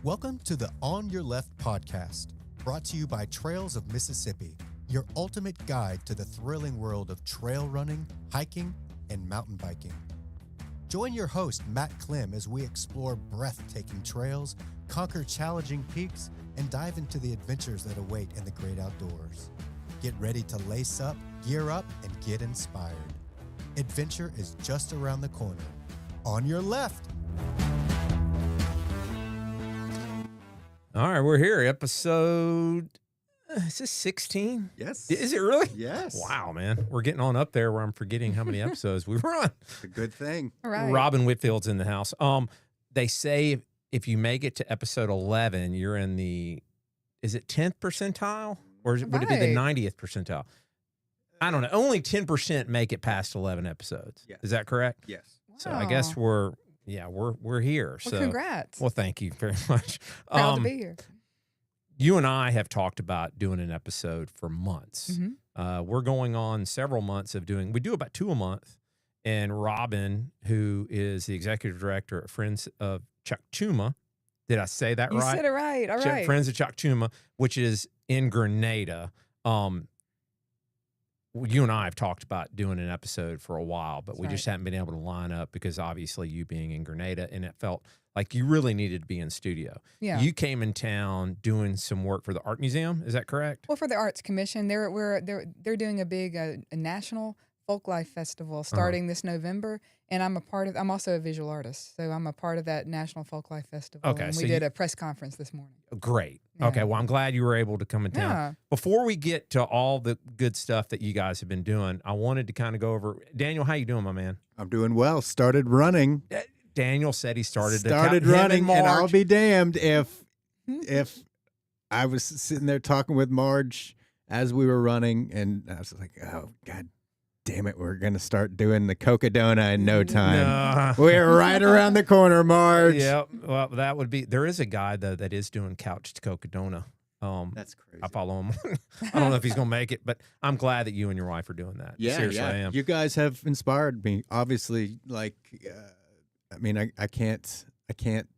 Welcome to the On Your Left podcast, brought to you by Trails of Mississippi, your ultimate guide to the thrilling world of trail running, hiking, and mountain biking. Join your host, Matt Clem, as we explore breathtaking trails, conquer challenging peaks, and dive into the adventures that await in the great outdoors. Get ready to lace up, gear up, and get inspired. Adventure is just around the corner. On your left. All right, we're here. Episode, is this 16? Yes. Is it really? Yes. Wow, man. We're getting on up there where I'm forgetting how many episodes we've run. It's a good thing. All right. Robin Whitfield's in the house. They say if you make it to episode 11, you're in the, is it 10th percentile? Or would it be the 90th percentile? I don't know. Only 10% make it past 11 episodes. Yes. Is that correct? Yes. So I guess we're here. Well, So congrats. well, thank you very much. Proud to be here. You and I have talked about doing an episode for months. Mm-hmm. We're going on several months of doing, we do about 2 a month. And Robin, who is the executive director at Friends of Chakchiuma, did I say that right? You said it right. All right. Friends of Chakchiuma, which is in Grenada. You and I have talked about doing an episode for a while, but we just haven't been able to line up because obviously you being in Grenada, and it felt like you really needed to be in studio. Yeah. You came in town doing some work for the art museum. Is that correct? Well, for the Arts Commission, they're doing a big a national folk life festival starting this November, and I'm also a visual artist, so I'm a part of that National Folk Life Festival. Okay, and so we did a press conference this morning. Great. Yeah. Okay, well, I'm glad you were able to come in town. Yeah. Before we get to all the good stuff that you guys have been doing, I wanted to kind of go over. Daniel, how you doing, my man? I'm doing well. Started running. Daniel said he started running, and I'll Marge. be damned if I was sitting there talking with Marge as we were running, and I was like, "Oh God damn it, we're gonna start doing the Cocodona in no time. We're right around the corner, Marge." Yeah, well, that would be. There is a guy though that is doing couched Cocodona. That's crazy. I follow him. I don't know if he's gonna make it, but I'm glad that you and your wife are doing that. Yeah, Seriously, yeah. I am. You guys have inspired me. Obviously, like, I mean, I can't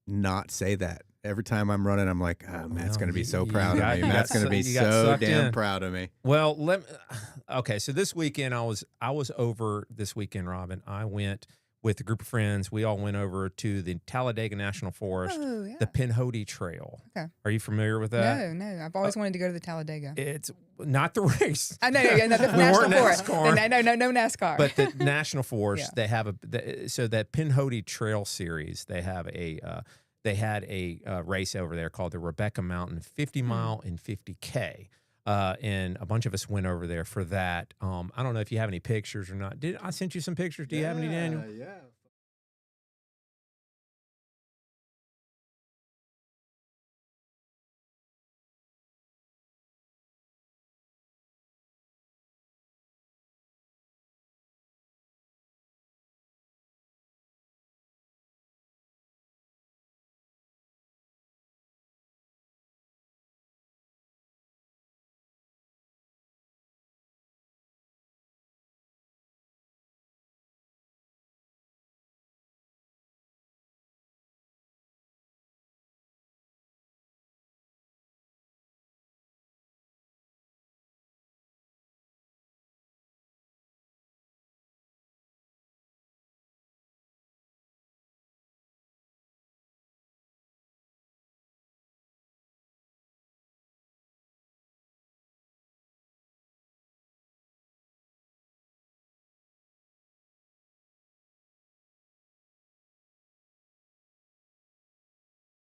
not say that. Every time I'm running, I'm like, oh, Matt's going to be so proud of me. Matt's going to be so damn proud of me. Well, okay. So this weekend, I was over this weekend, Robin. I went with a group of friends. We all went over to the Talladega National Forest, the Pinhoti Trail. Okay. Are you familiar with that? No. I've always wanted to go to the Talladega. It's not the race. I know, the We National weren't Forest. NASCAR. No NASCAR. But the National Forest, they have so that Pinhoti Trail series, they have they had a race over there called the Rebecca Mountain 50 mile and 50K. And a bunch of us went over there for that. I don't know if you have any pictures or not. Did I sent you some pictures? Do you have any, Daniel? Yeah.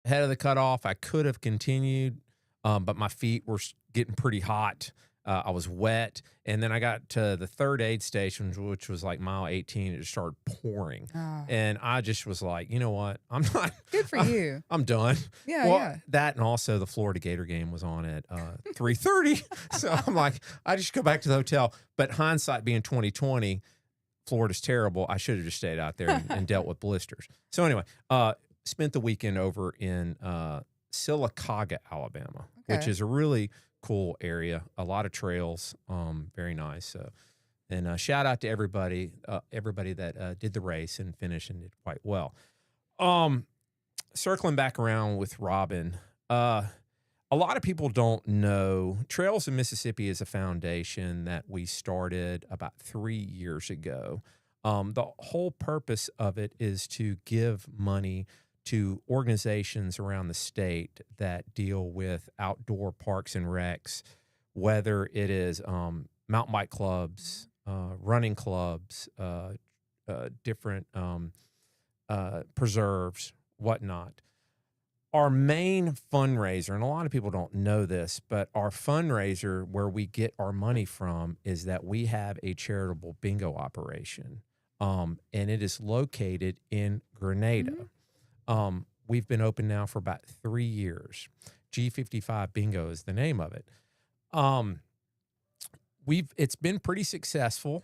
Ahead of the cutoff, I could have continued, but my feet were getting pretty hot. I was wet. And then I got to the third aid station, which was like mile 18. It just started pouring. Oh. And I just was like, you know what? I'm not. Good for you. I'm done. Yeah, well, yeah. That and also the Florida Gator game was on at 3:30. So I'm like, I just go back to the hotel. But hindsight being 2020, Florida's terrible. I should have just stayed out there and dealt with blisters. So anyway, spent the weekend over in Sylacauga, Alabama, which is a really cool area. A lot of trails, very nice. So, and shout out to everybody that did the race and finished and did quite well. circling back around with Robin, a lot of people don't know Trails of Mississippi is a foundation that we started about 3 years ago. The whole purpose of it is to give money to organizations around the state that deal with outdoor parks and recs, whether it is mountain bike clubs, running clubs, different preserves, whatnot. Our main fundraiser, and a lot of people don't know this, but our fundraiser where we get our money from is that we have a charitable bingo operation, and it is located in Grenada. We've been open now for about 3 years. G55 Bingo is the name of it. It's been pretty successful.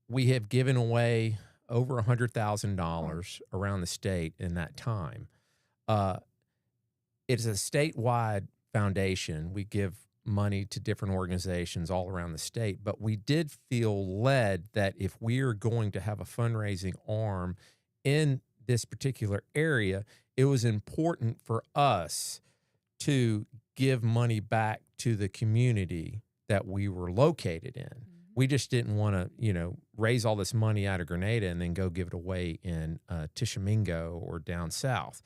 We have given away over $100,000 around the state in that time. It is a statewide foundation. We give money to different organizations all around the state, but we did feel led that if we are going to have a fundraising arm in this particular area, it was important for us to give money back to the community that we were located in. We just didn't want to, raise all this money out of Grenada and then go give it away in Tishomingo or down south,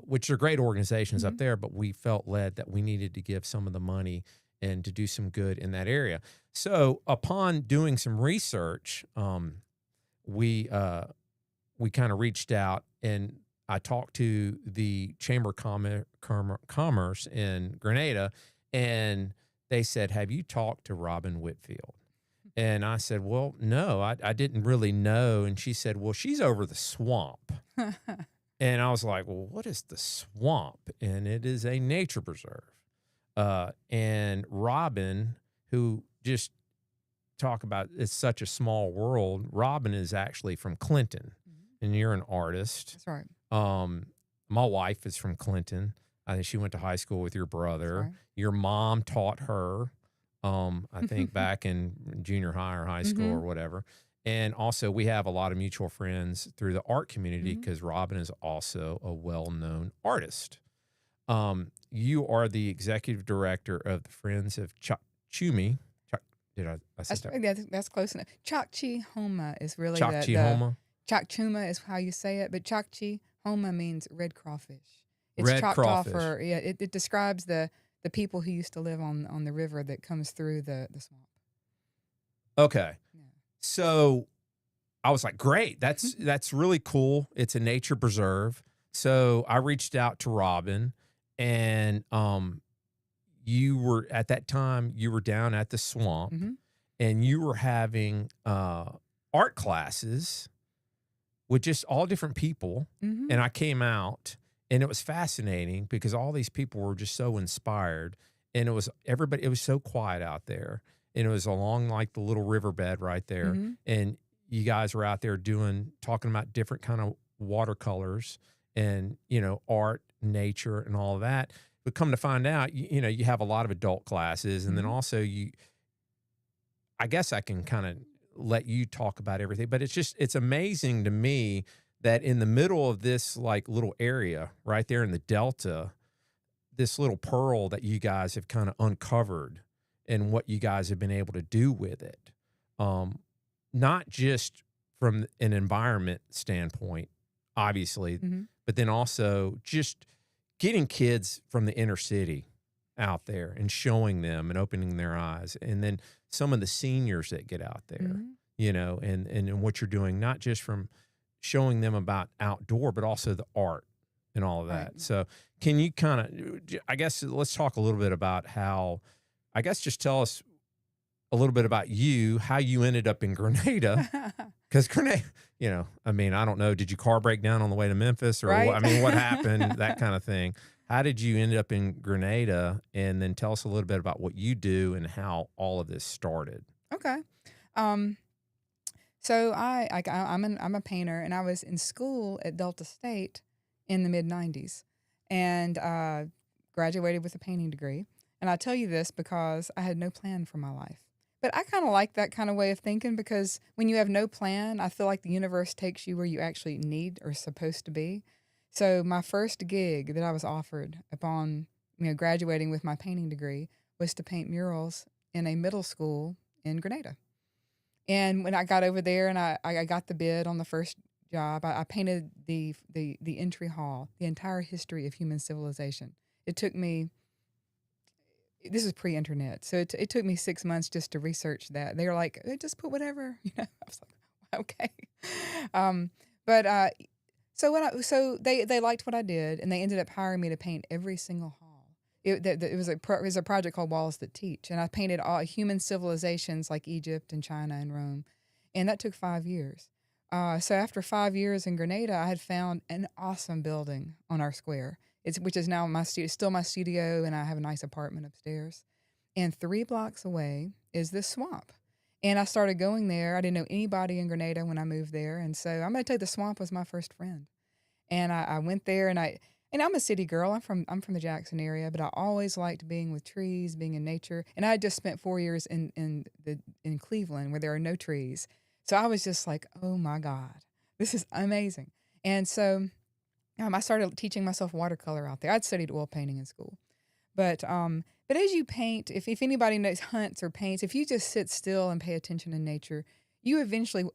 which are great organizations up there, but we felt led that we needed to give some of the money and to do some good in that area. So upon doing some research, we kind of reached out, and I talked to the Chamber of Commerce in Grenada, and they said, "Have you talked to Robin Whitfield?" And I said, "Well, no, I didn't really know." And she said, "Well, she's over the swamp." And I was like, "Well, what is the swamp?" And it is a nature preserve. And Robin, who just talk about it's such a small world, Robin is actually from Clinton, and you're an artist. That's right. My wife is from Clinton. I think she went to high school with your brother. Right. Your mom taught her, I think, back in junior high or high school or whatever. And also, we have a lot of mutual friends through the art community because Robin is also a well-known artist. You are the executive director of the Friends of Chakchiuma. Did I say that? That's close enough. Chakchiuma is really Chakchiuma? Chakchiuma is how you say it, but Chakchiuma means red crawfish. It's Red Choctaw crawfish. for it describes the people who used to live on the river that comes through the swamp. Okay. Yeah. So I was like, great. That's really cool. It's a nature preserve. So I reached out to Robin, and you were at that time, you were down at the swamp, and you were having art classes with just all different people. And I came out, and it was fascinating because all these people were just so inspired, and it was so quiet out there, and it was along like the little riverbed right there. And you guys were out there talking about different kind of watercolors and, art, nature, and all of that. But come to find out, you have a lot of adult classes, and then also I guess I can kind of let you talk about everything, but it's amazing to me that in the middle of this like little area right there in the Delta, this little pearl that you guys have kind of uncovered and what you guys have been able to do with it. Not just from an environment standpoint, obviously, but then also just getting kids from the inner city out there and showing them and opening their eyes. And then some of the seniors that get out there, and what you're doing, not just from showing them about outdoor, but also the art and all of that. Right. So can you kind of, I guess, let's talk a little bit about just tell us a little bit about how you ended up in Grenada. Because Grenada, I don't know, did you car break down on the way to Memphis or right? what happened, that kind of thing. How did you end up in Grenada? And then tell us a little bit about what you do and how all of this started. Okay. So I'm a painter, and I was in school at Delta State in the mid-90s, and graduated with a painting degree. And I tell you this because I had no plan for my life. But I kind of like that kind of way of thinking, because when you have no plan, I feel like the universe takes you where you actually need or supposed to be. So my first gig that I was offered upon, graduating with my painting degree was to paint murals in a middle school in Grenada. And when I got over there and I got the bid on the first job, I painted the entry hall, the entire history of human civilization. It took me, this is pre-internet, so it took me 6 months just to research that. They were like, just put whatever, I was like, okay. But so they liked what I did, and they ended up hiring me to paint every single hall. It was a project called Walls That Teach, and I painted all human civilizations like Egypt and China and Rome, and that took 5 years. So after 5 years in Grenada, I had found an awesome building on our square. Which is now still my studio, and I have a nice apartment upstairs. And 3 blocks away is this swamp. And I started going there. I didn't know anybody in Grenada when I moved there, and so I'm going to tell you, the swamp was my first friend. And I went there, and I'm a city girl. I'm from the Jackson area, but I always liked being with trees, being in nature. And I had just spent 4 years in Cleveland where there are no trees, so I was just like, oh my God, this is amazing. And so I started teaching myself watercolor out there. I'd studied oil painting in school, but as you paint, if anybody knows hunts or paints, if you just sit still and pay attention in nature, you eventually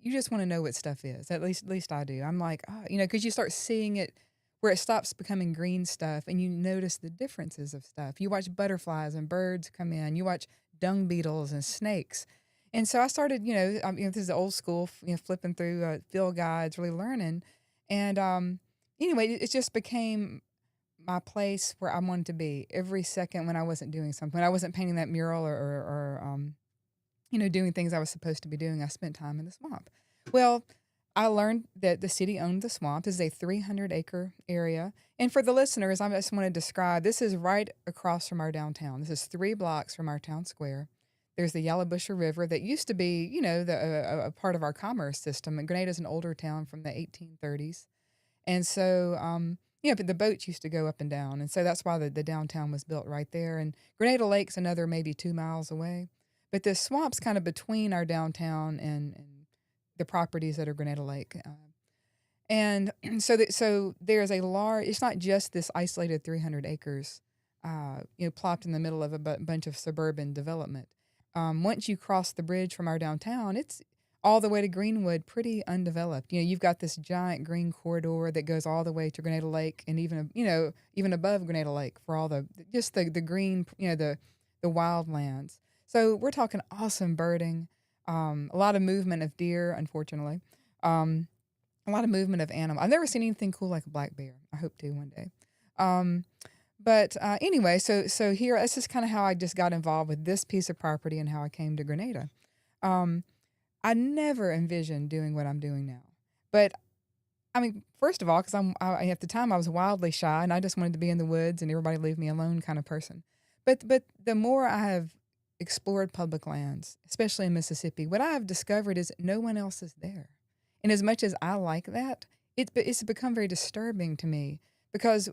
you just want to know what stuff is. At least I do. I'm like, because you start seeing it where it stops becoming green stuff, and you notice the differences of stuff. You watch butterflies and birds come in. You watch dung beetles and snakes. And so I started, this is the old school, flipping through field guides, really learning. And anyway, it just became my place where I wanted to be every second when I wasn't doing something. When I wasn't painting that mural or doing things I was supposed to be doing, I spent time in the swamp. Well, I learned that the city owned the swamp. This is a 300-acre area. And for the listeners, I just want to describe, this is right across from our downtown. This is 3 blocks from our town square. There's the Yellowbusher River that used to be, a part of our commerce system. And Grenada is an older town from the 1830s. And so, but the boats used to go up and down. And so that's why the downtown was built right there. And Grenada Lake's another maybe 2 miles away. But this swamp's kind of between our downtown and the properties that are Grenada Lake. And so there's a large, it's not just this isolated 300 acres, plopped in the middle of a bunch of suburban development. Once you cross the bridge from our downtown, it's all the way to Greenwood, pretty undeveloped. You've got this giant green corridor that goes all the way to Grenada Lake, and even above Grenada Lake for all the green, the wildlands. So we're talking awesome birding, a lot of movement of deer, unfortunately, a lot of movement of animals. I've never seen anything cool like a black bear. I hope to one day. But anyway, so here, this is kind of how I just got involved with this piece of property and how I came to Grenada. I never envisioned doing what I'm doing now. But, I mean, first of all, because at the time I was wildly shy and I just wanted to be in the woods and everybody leave me alone kind of person. But the more I have explored public lands, especially in Mississippi, what I have discovered is no one else is there. And as much as I like that, it's become very disturbing to me because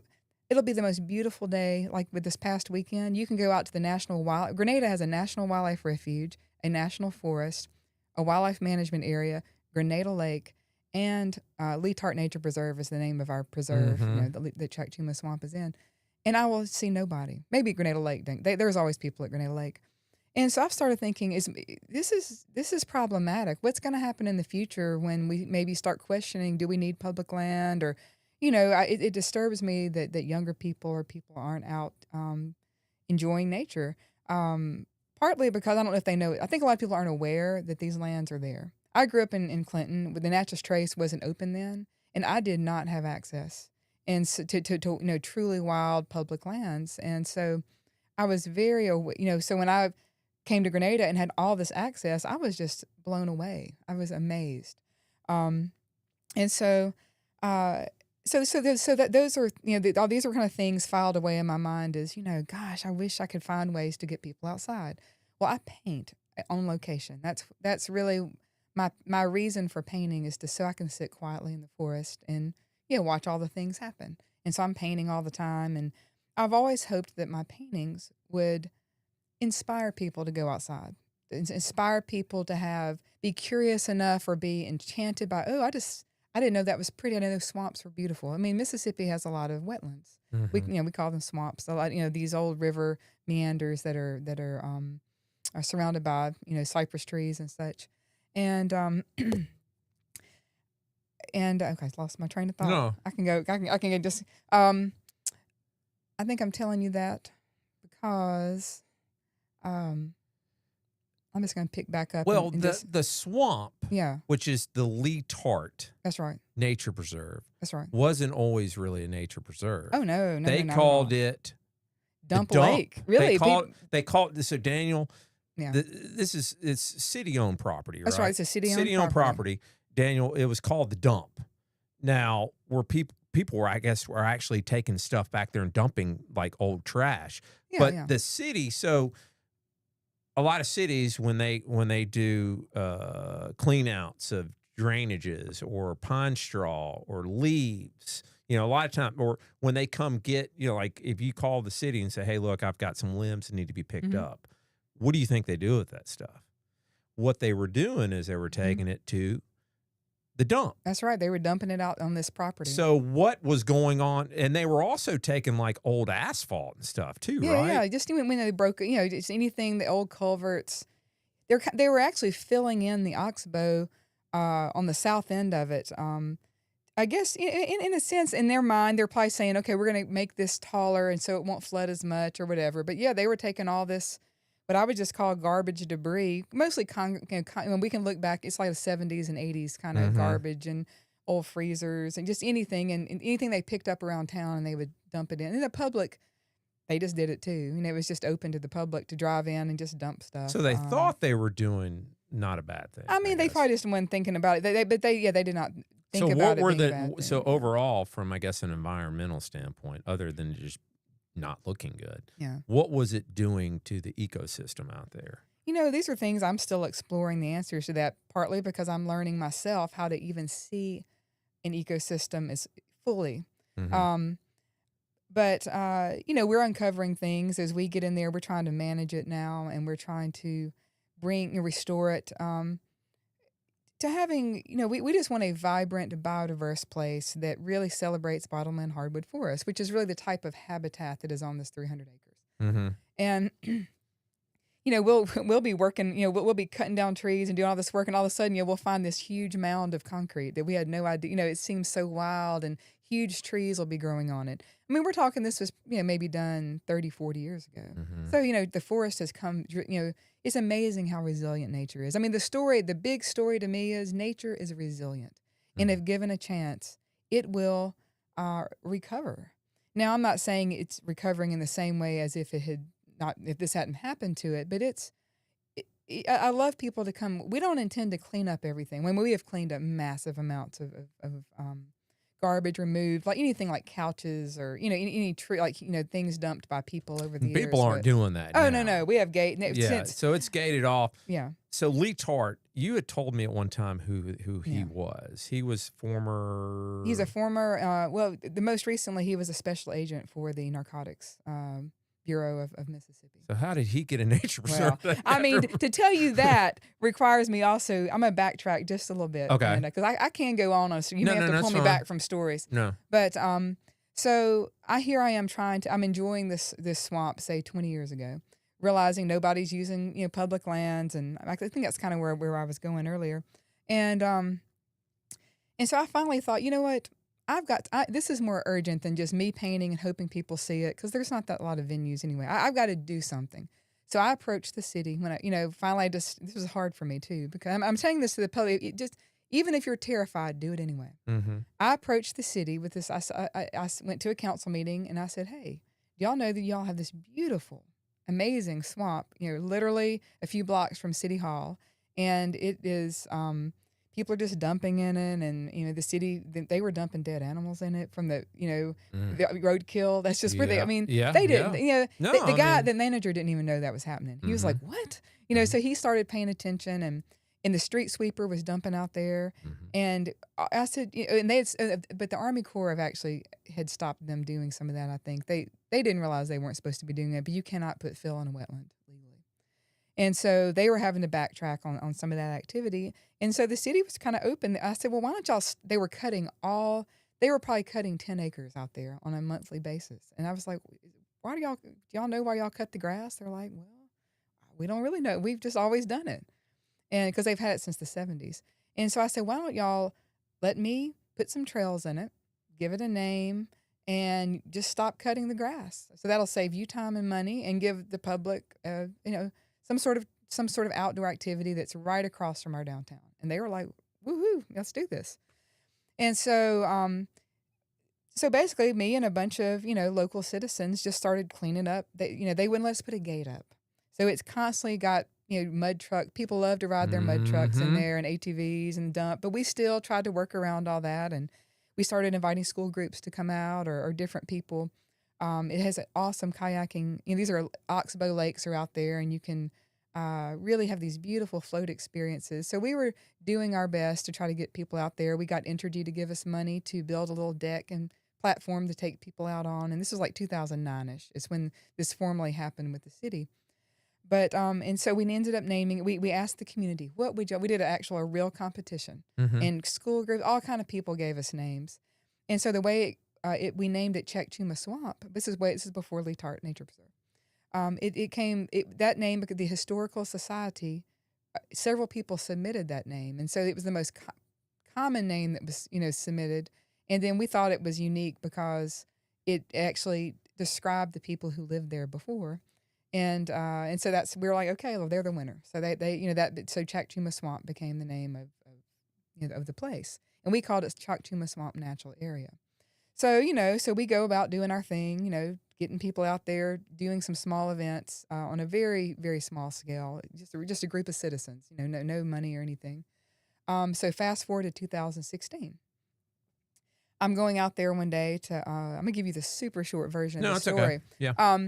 it'll be the most beautiful day, like with this past weekend. You can go out to the Grenada has a national wildlife refuge, a national forest, a wildlife management area, Grenada Lake, and Lee Tart Nature Preserve is the name of our preserve, the Chakchiuma Swamp is in. And I will see nobody. Maybe Grenada Lake. There's always people at Grenada Lake. And so I've started thinking, this is problematic. What's going to happen in the future when we maybe start questioning, do we need public land? Or, it disturbs me that younger people or people aren't out enjoying nature. Partly because I don't know if they know. I think a lot of people aren't aware that these lands are there. I grew up in Clinton, but the Natchez Trace wasn't open then, and I did not have access and so, to truly wild public lands. And so I was very, so when I came to Grenada and had all this access, I was just blown away. I was amazed. And so, those are, all these are kind of things filed away in my mind is, gosh, I wish I could find ways to get people outside. Well, I paint on location. That's really my reason for painting is so I can sit quietly in the forest and, watch all the things happen. And so I'm painting all the time. And I've always hoped that my paintings would inspire people to go outside, inspire people to be curious enough or be enchanted by, I didn't know that was pretty. I know those swamps were beautiful. I mean, Mississippi has a lot of wetlands. We we call them swamps. A lot, these old river meanders that are surrounded by cypress trees and such. And and okay, I lost my train of thought. No. I can go. I can go just. I think I'm telling you that because I'm just going to pick back up. Well, and just, the swamp, yeah, which is the Lee Tart that's right. Nature Preserve, That's right. wasn't always really a nature preserve. Oh no, no, They no, called it the Dump Lake. Really? They called this. So Daniel, Yeah. it's city-owned property, That's right? right. It's a city-owned City-owned property. Daniel, it was called the dump. Now, where people were, I guess, were actually taking stuff back there and dumping like old trash. Yeah, But yeah. the city, so a lot of cities when they do clean outs of drainages or pine straw or leaves, a lot of time, or when they come get, like if you call the city and say, hey, look, I've got some limbs that need to be picked up. What do you think they do with that stuff? What they were doing is they were taking it to the dump. That's right. They were dumping it out on this property. So what was going on? And they were also taking like old asphalt and stuff too, yeah, right? yeah. Just even when they broke, just anything, the old culverts. They were actually filling in the oxbow on the south end of it. I guess in a sense, in their mind, they're probably saying, okay, we're going to make this taller and so it won't flood as much or whatever. But yeah, they were taking all this, what I would just call garbage debris, mostly, when we can look back, it's like the 70s and 80s kind of garbage and old freezers and just anything and anything they picked up around town and they would dump it in. And the public, they just did it too. It was just open to the public to drive in and just dump stuff. So they thought they were doing not a bad thing. I mean, they guess. probably just weren't thinking about it. They did not think So about what it were being a bad thing. so overall, from I guess an environmental standpoint, other than just not looking good, Yeah. what was it doing to the ecosystem out there? These are things I'm still exploring the answers to that, partly because I'm learning myself how to even see an ecosystem as fully. But we're uncovering things as we get in there. We're trying to manage it now, and we're trying to restore it to having, we just want a vibrant, biodiverse place that really celebrates bottomland hardwood forest, which is really the type of habitat that is on this 300 acres. And we'll be working, we'll be cutting down trees and doing all this work, and all of a sudden, we'll find this huge mound of concrete that we had no idea. It seems so wild, and huge trees will be growing on it. I mean, we're talking this was, maybe done 30, 40 years ago. So, the forest has come, it's amazing how resilient nature is. I mean, the big story to me is nature is resilient. And if given a chance, it will recover. Now, I'm not saying it's recovering in the same way as if this hadn't happened to it, but I love people to come. We don't intend to clean up everything. When we have cleaned up massive amounts of garbage removed, like anything like couches or any tree, like things dumped by people over the years. People aren't doing that. Oh now. no, we have gate. Yeah, so it's gated off. Yeah. So Lee Tart, you had told me at one time who he was. He was former. He's a former. The most recently he was a special agent for the Narcotics Bureau of Mississippi. So how did he get a nature preserve? Well, I mean, to tell you that requires me also. I'm gonna backtrack just a little bit, okay? Because I can go on. So you may have to pull me back from stories. No, but so here I am I'm enjoying this swamp. Say 20 years ago, realizing nobody's using public lands, and I think that's kind of where I was going earlier, and so I finally thought, you know what? This is more urgent than just me painting and hoping people see it, because there's not that lot of venues anyway. I've got to do something. So I approached the city when finally this was hard for me too, because I'm saying this to the public. Even if you're terrified, do it anyway. I approached the city with this. I went to a council meeting and I said, hey, do y'all know that y'all have this beautiful, amazing swamp, literally a few blocks from City Hall, and it is, people are just dumping in it, and the city, they were dumping dead animals in it from the the roadkill. That's just where they didn't. The guy, the manager, didn't even know that was happening. He was like, "What?" So he started paying attention, and the street sweeper was dumping out there, and I said, and but the Army Corps had stopped them doing some of that. I think they didn't realize they weren't supposed to be doing that, but you cannot put fill in a wetland legally. And so they were having to backtrack on some of that activity. And so the city was kind of open. I said, well, why don't y'all, they were they were probably cutting 10 acres out there on a monthly basis. And I was like, why do y'all know why y'all cut the grass? They're like, well, we don't really know. We've just always done it. And because they've had it since the 70s. And so I said, why don't y'all let me put some trails in it, give it a name, and just stop cutting the grass. So that'll save you time and money and give the public, some sort of outdoor activity that's right across from our downtown. And they were like, woohoo, let's do this. And so, so basically me and a bunch of, local citizens just started cleaning up. They wouldn't let us put a gate up. So it's constantly got, mud truck. People love to ride their mud trucks in there and ATVs and dump, but we still tried to work around all that. And we started inviting school groups to come out or different people. It has an awesome kayaking. These are oxbow lakes are out there, and you can really have these beautiful float experiences. So we were doing our best to try to get people out there. We got Entergy to give us money to build a little deck and platform to take people out on. And this was like 2009-ish. It's when this formally happened with the city. But and so we ended up naming it. We asked the community, what would y'all, we did a real competition. And school groups, all kind of people gave us names. And so the way we named it Chakchiuma Swamp. This is before Lee Tart Nature Preserve. That name, because the Historical Society, several people submitted that name. And so it was the most common name that was, submitted. And then we thought it was unique because it actually described the people who lived there before. And so we were like, okay, well, they're the winner. So so Chakchiuma Swamp became the name of the place. And we called it Chakchiuma Swamp Natural Area. So, so we go about doing our thing, getting people out there, doing some small events on a very, very small scale, just a group of citizens, no money or anything. So fast forward to 2016. I'm going out there one day I'm going to give you the super short version of the story. Okay. Yeah.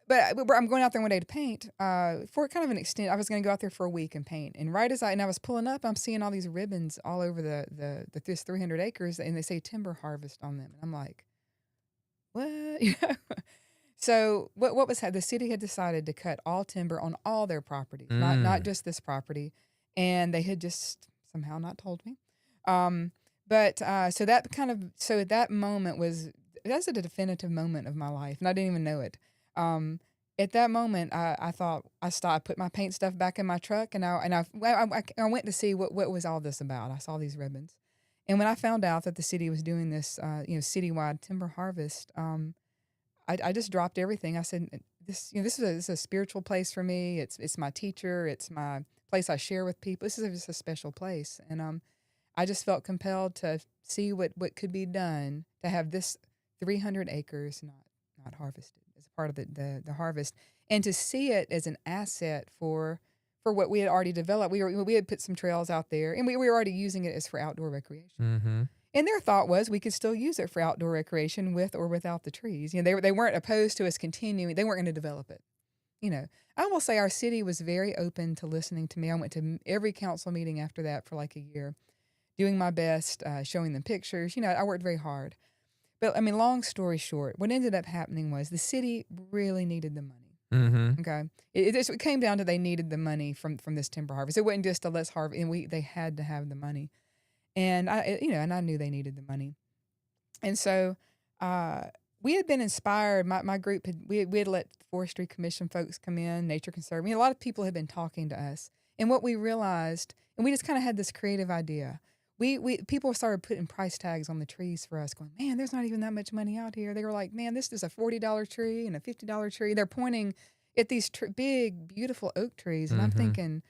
But I'm going out there one day to paint for kind of an extent. I was going to go out there for a week and paint. And I was pulling up, I'm seeing all these ribbons all over this 300 acres, and they say timber harvest on them. And I'm like, what? So what was the city had decided to cut all timber on all their properties, not just this property, and they had just somehow not told me. So at that moment that's a definitive moment of my life, and I didn't even know it. At that moment, I thought I stopped. I put my paint stuff back in my truck, and I went to see what was all this about. I saw these ribbons, and when I found out that the city was doing this, citywide timber harvest, I just dropped everything. I said, this is a spiritual place for me. It's my teacher. It's my place I share with people. This is just a special place, and I just felt compelled to see what could be done to have this 300 acres not harvested as a part of the harvest, and to see it as an asset for what we had already developed. We had put some trails out there, and we were already using it as for outdoor recreation. And their thought was we could still use it for outdoor recreation with or without the trees. They weren't opposed to us continuing. They weren't going to develop it. I will say our city was very open to listening to me. I went to every council meeting after that for like a year, doing my best, showing them pictures. I worked very hard. But, long story short, what ended up happening was the city really needed the money. Okay? It came down to they needed the money from this timber harvest. It wasn't just a let's harvest, and they had to have the money. And I knew they needed the money. And so we had been inspired. My group we had let Forestry Commission folks come in, Nature Conservancy. A lot of people had been talking to us. And what we realized, and we just kind of had this creative idea. People started putting price tags on the trees for us, going, man, there's not even that much money out here. They were like, man, this is a $40 tree and a $50 tree. They're pointing at these big, beautiful oak trees, and I'm thinking,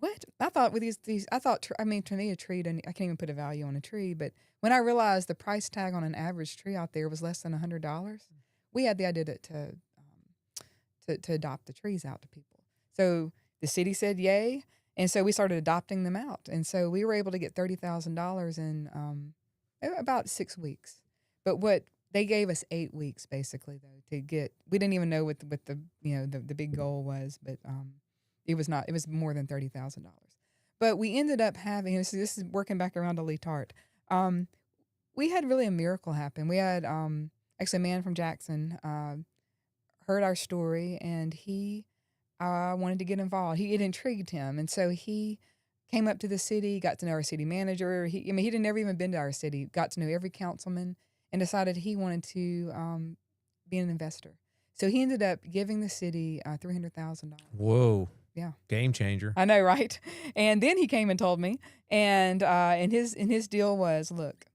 what? I thought with these, to me, a tree, I can't even put a value on a tree, but when I realized the price tag on an average tree out there was less than $100, we had the idea to adopt the trees out to people. So the city said yay. And so we started adopting them out. And so we were able to get $30,000 in about 6 weeks. But what they gave us 8 weeks, basically, though, to get, we didn't even know what the big goal was, but it was more than $30,000. But we ended up having, this is working back around to Lee Tart. We had really a miracle happen. We had actually a man from Jackson heard our story, and he I wanted to get involved. It intrigued him, and so he came up to the city, got to know our city manager. He'd never even been to our city, got to know every councilman, and decided he wanted to be an investor. So he ended up giving the city $300,000. Whoa. Yeah. Game changer. I know, right? And then he came and told me, and his deal was, look,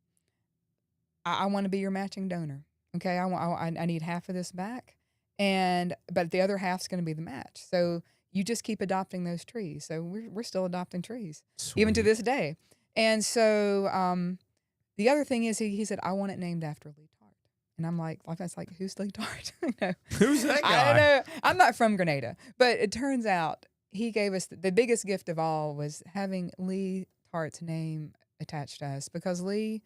I want to be your matching donor. Okay, I need half of this back, but the other half's going to be the match. So you just keep adopting those trees. So we're still adopting trees, even to this day. And so the other thing is he said, I want it named after Lee Tart. And I'm like, that's like, who's Lee Tart? Who's that guy? I don't know. I'm not from Grenada, but it turns out he gave us the biggest gift of all was having Lee Tart's name attached to us, because Lee,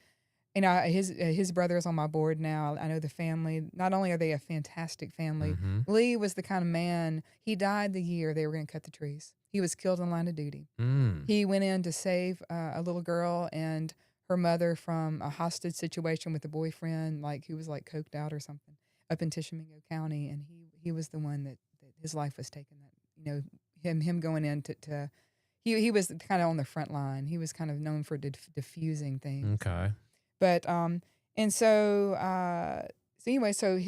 his brother is on my board now. I know the family. Not only are they a fantastic family, Lee was the kind of man, he died the year they were going to cut the trees. He was killed in line of duty. He went in to save a little girl and her mother from a hostage situation with a boyfriend, like who was like coked out or something, up in Tishomingo County, and he was the one that his life was taken. That him going in to he was kind of on the front line. He was kind of known for diffusing things. Okay, but and so anyway, so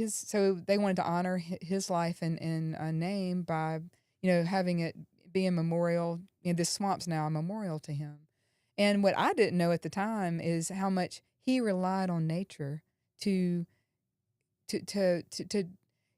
they wanted to honor his life and name by having it be a memorial. This swamp's now a memorial to him. And what I didn't know at the time is how much he relied on nature to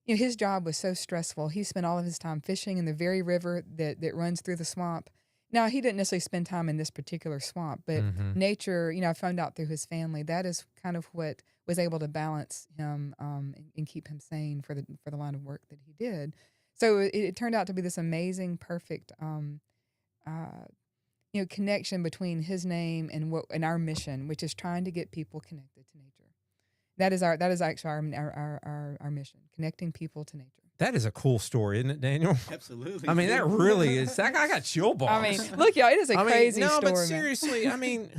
his job was so stressful. He spent all of his time fishing in the very river that runs through the swamp. Now, he didn't necessarily spend time in this particular swamp, but nature, I found out through his family, that is kind of what was able to balance him and keep him sane for the line of work that he did. So it turned out to be this amazing, perfect connection between his name and our mission, which is trying to get people connected to nature. That is actually our mission, connecting people to nature. That is a cool story, isn't it, Daniel? Absolutely. I mean, that really is. That guy got chill bumps. I mean, look, y'all, it is a crazy story. No, but seriously, I mean,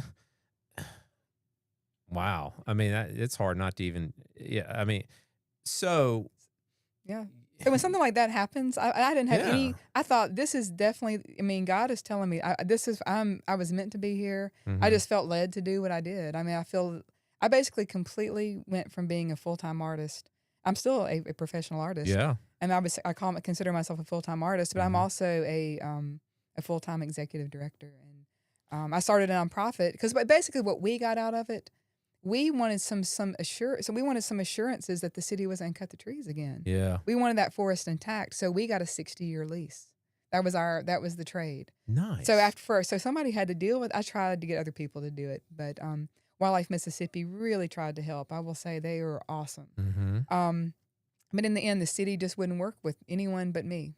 wow. I mean, it's hard not to even. Yeah, I mean, so. Yeah. So when something like that happens, I didn't have any. I thought this is definitely. I mean, God is telling me I was meant to be here. I just felt led to do what I did. I mean, I basically completely went from being a full-time artist. I'm still a professional artist. Yeah. And I consider myself a full-time artist, but I'm also a full-time executive director. And I started a nonprofit because basically what we got out of it, we wanted some assurance. So we wanted some assurances that the city wasn't going to cut the trees again. Yeah. We wanted that forest intact. So we got a 60-year lease. That was the trade. Nice. So somebody had to deal with. I tried to get other people to do it, but Wildlife Mississippi really tried to help. I will say they were awesome. But in the end, the city just wouldn't work with anyone but me.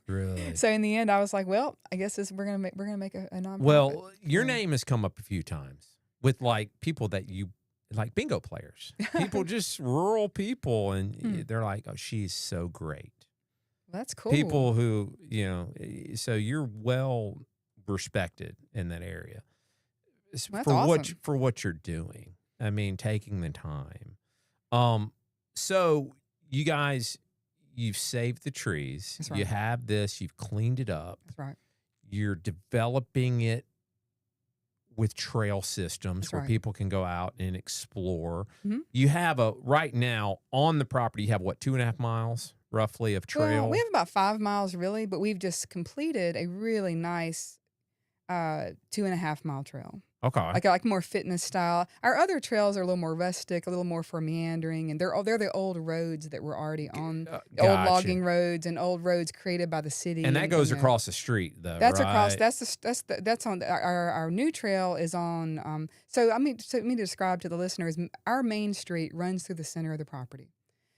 Really? So in the end, I was like, well, I guess we're gonna make a nonprofit. Well, your name has come up a few times with like people that you like, bingo players, people, just rural people, and they're like, oh, she's so great. That's cool. People who so you're well respected in that area. That's for awesome. what you're doing. I mean, taking the time. So you guys, you've saved the trees. That's right. You have this. You've cleaned it up. That's right. You're developing it with trail systems That's where right. people can go out and explore. Mhm. You have right now on the property, you have what, 2.5 miles roughly of trail? Well, we have about 5 miles really, but we've just completed a really nice 2.5 mile trail. Okay. Like more fitness style. Our other trails are a little more rustic, a little more for meandering, and they're the old roads that were already on old Gotcha. logging roads and old roads created by the city. And that goes across the street, though. That's right? across. That's on our new trail is on. So let me describe to the listeners. Our main street runs through the center of the property.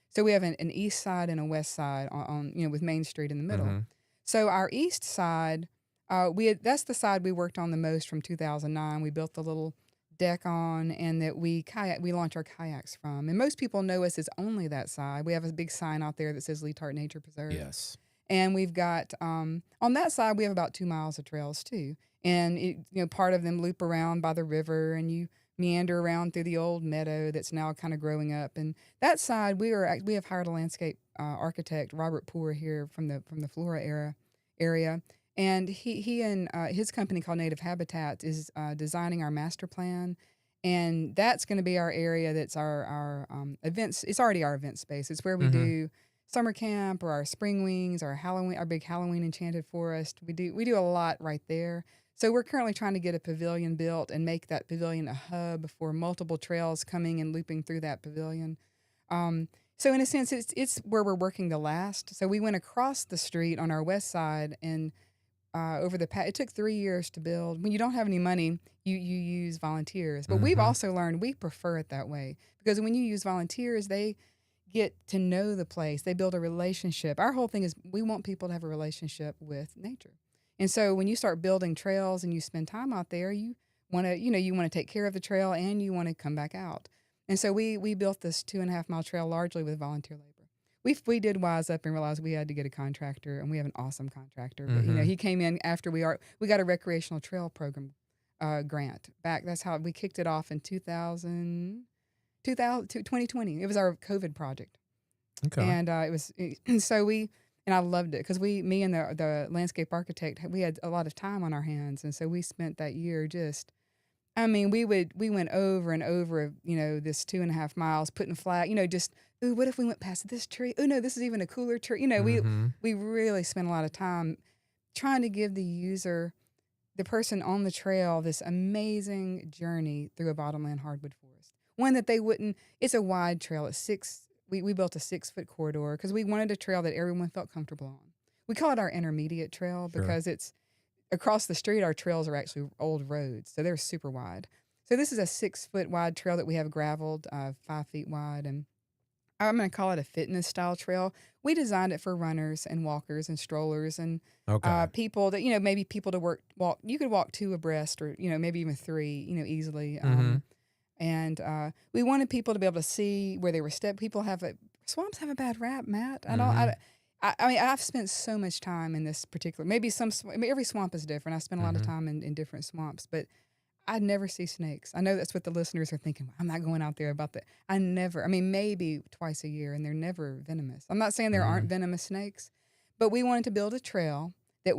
So we have an east side and a west side on with Main Street in the middle. So our east side. That's the side we worked on the most from 2009. We built the little deck on, and that we launch our kayaks from. And most people know us as only that side. We have a big sign out there that says Lee Tart Nature Preserve. Yes. And we've got on that side we have about 2 miles of trails too. And part of them loop around by the river, and you meander around through the old meadow that's now kind of growing up. And that side, we have hired a landscape architect, Robert Poor, here from the Flora area. And he and his company called Native Habitat is designing our master plan. And that's going to be our area. That's our events. It's already our event space. It's where we do summer camp or our spring wings, our big Halloween enchanted forest. We do a lot right there. So we're currently trying to get a pavilion built and make that pavilion a hub for multiple trails coming and looping through that pavilion. So in a sense, it's where we're working the last. So we went across the street on our west side, and it took 3 years to build. When you don't have any money, you use volunteers. But we've also learned we prefer it that way, because when you use volunteers, they get to know the place. They build a relationship. Our whole thing is we want people to have a relationship with nature. And so when you start building trails and you spend time out there, you want to take care of the trail and you want to come back out. And so we built this 2.5 mile trail largely with volunteer labor. We did wise up and realize we had to get a contractor, and we have an awesome contractor. But he came in after we got a recreational trail program grant back. That's how we kicked it off in 2020. It was our COVID project. Okay. And and I loved it because me and the landscape architect, we had a lot of time on our hands. And so we spent that year we went over and over, this 2.5 miles, putting flag, ooh, what if we went past this tree? Oh no, this is even a cooler tree. We really spent a lot of time trying to give the person on the trail, this amazing journey through a bottomland hardwood forest. One that it's a wide trail. We built a 6-foot corridor because we wanted a trail that everyone felt comfortable on. We call it our intermediate trail because it's across the street. Our trails are actually old roads, so they're super wide. So this is a 6-foot wide trail that we have graveled, 5 feet wide, and I'm going to call it a fitness style trail. We designed it for runners and walkers and strollers and people that, maybe people to walk. You could walk 2 abreast or, maybe even 3, easily. And we wanted people to be able to see where they were swamps have a bad rap, Matt. I've spent so much time in this particular, every swamp is different. I spent a lot of time in different swamps, but I never see snakes. I know that's what the listeners are thinking. I'm not going out there about that. Maybe twice a year, and they're never venomous. I'm not saying there aren't venomous snakes, but we wanted to build a trail that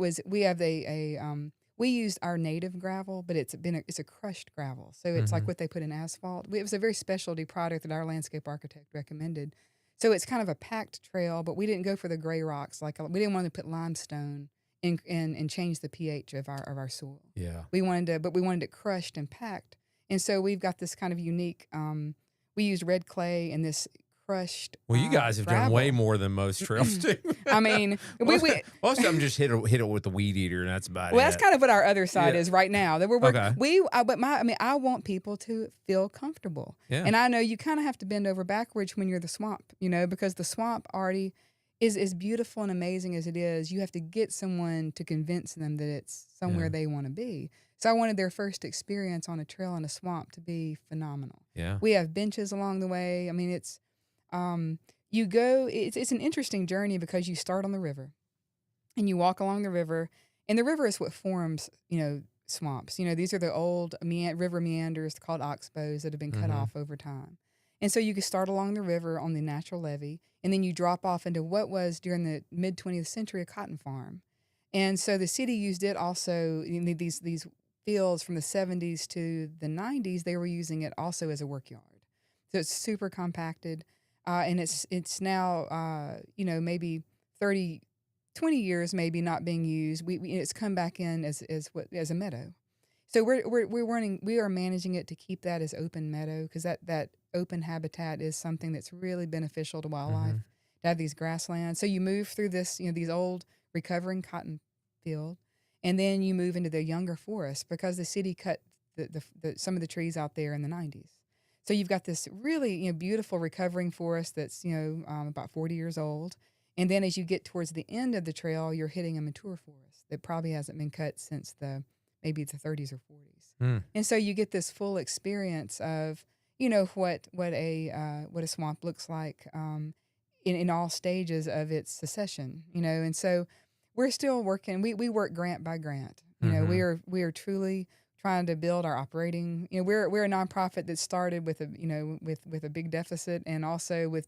we used our native gravel, but it's a crushed gravel. So it's like what they put in asphalt. It was a very specialty product that our landscape architect recommended. So it's kind of a packed trail, but we didn't go for the gray rocks. We didn't want to put limestone and change the pH of our soil. Yeah. We wanted it crushed and packed. And so we've got this kind of unique, we used red clay and this crushed. Well, you guys have done way more than most trails do. Most of them just hit it with the weed eater, and that's about it. Well, that's kind of what our other side is right now. That we're working. Okay. I want people to feel comfortable. Yeah. And I know you kind of have to bend over backwards when you're the swamp, because the swamp already is as beautiful and amazing as it is. You have to get someone to convince them that it's somewhere they want to be. So I wanted their first experience on a trail in a swamp to be phenomenal. Yeah. We have benches along the way. It's it's an interesting journey because you start on the river and you walk along the river, and the river is what forms, swamps. These are the old river meanders called oxbows that have been cut off over time. And so you can start along the river on the natural levee, and then you drop off into what was during the mid 20th century a cotton farm. And so the city used it also these fields from the 70s to the 90s. They were using it also as a work yard. So it's super compacted. And it's now, maybe 20 years maybe not being used. It's come back in as a meadow. So we are managing it to keep that as open meadow, because that open habitat is something that's really beneficial to wildlife, to have these grasslands. So you move through this, these old recovering cotton field, and then you move into the younger forest because the city cut some of the trees out there in the 90s. So you've got this really beautiful recovering forest that's about 40 years old, and then as you get towards the end of the trail, you're hitting a mature forest that probably hasn't been cut since maybe the 30s or 40s. And so you get this full experience of what a swamp looks like in all stages of its succession. And so we're still working. We work grant by grant. We are truly trying to build our operating. We're a nonprofit that started with a big deficit, and also with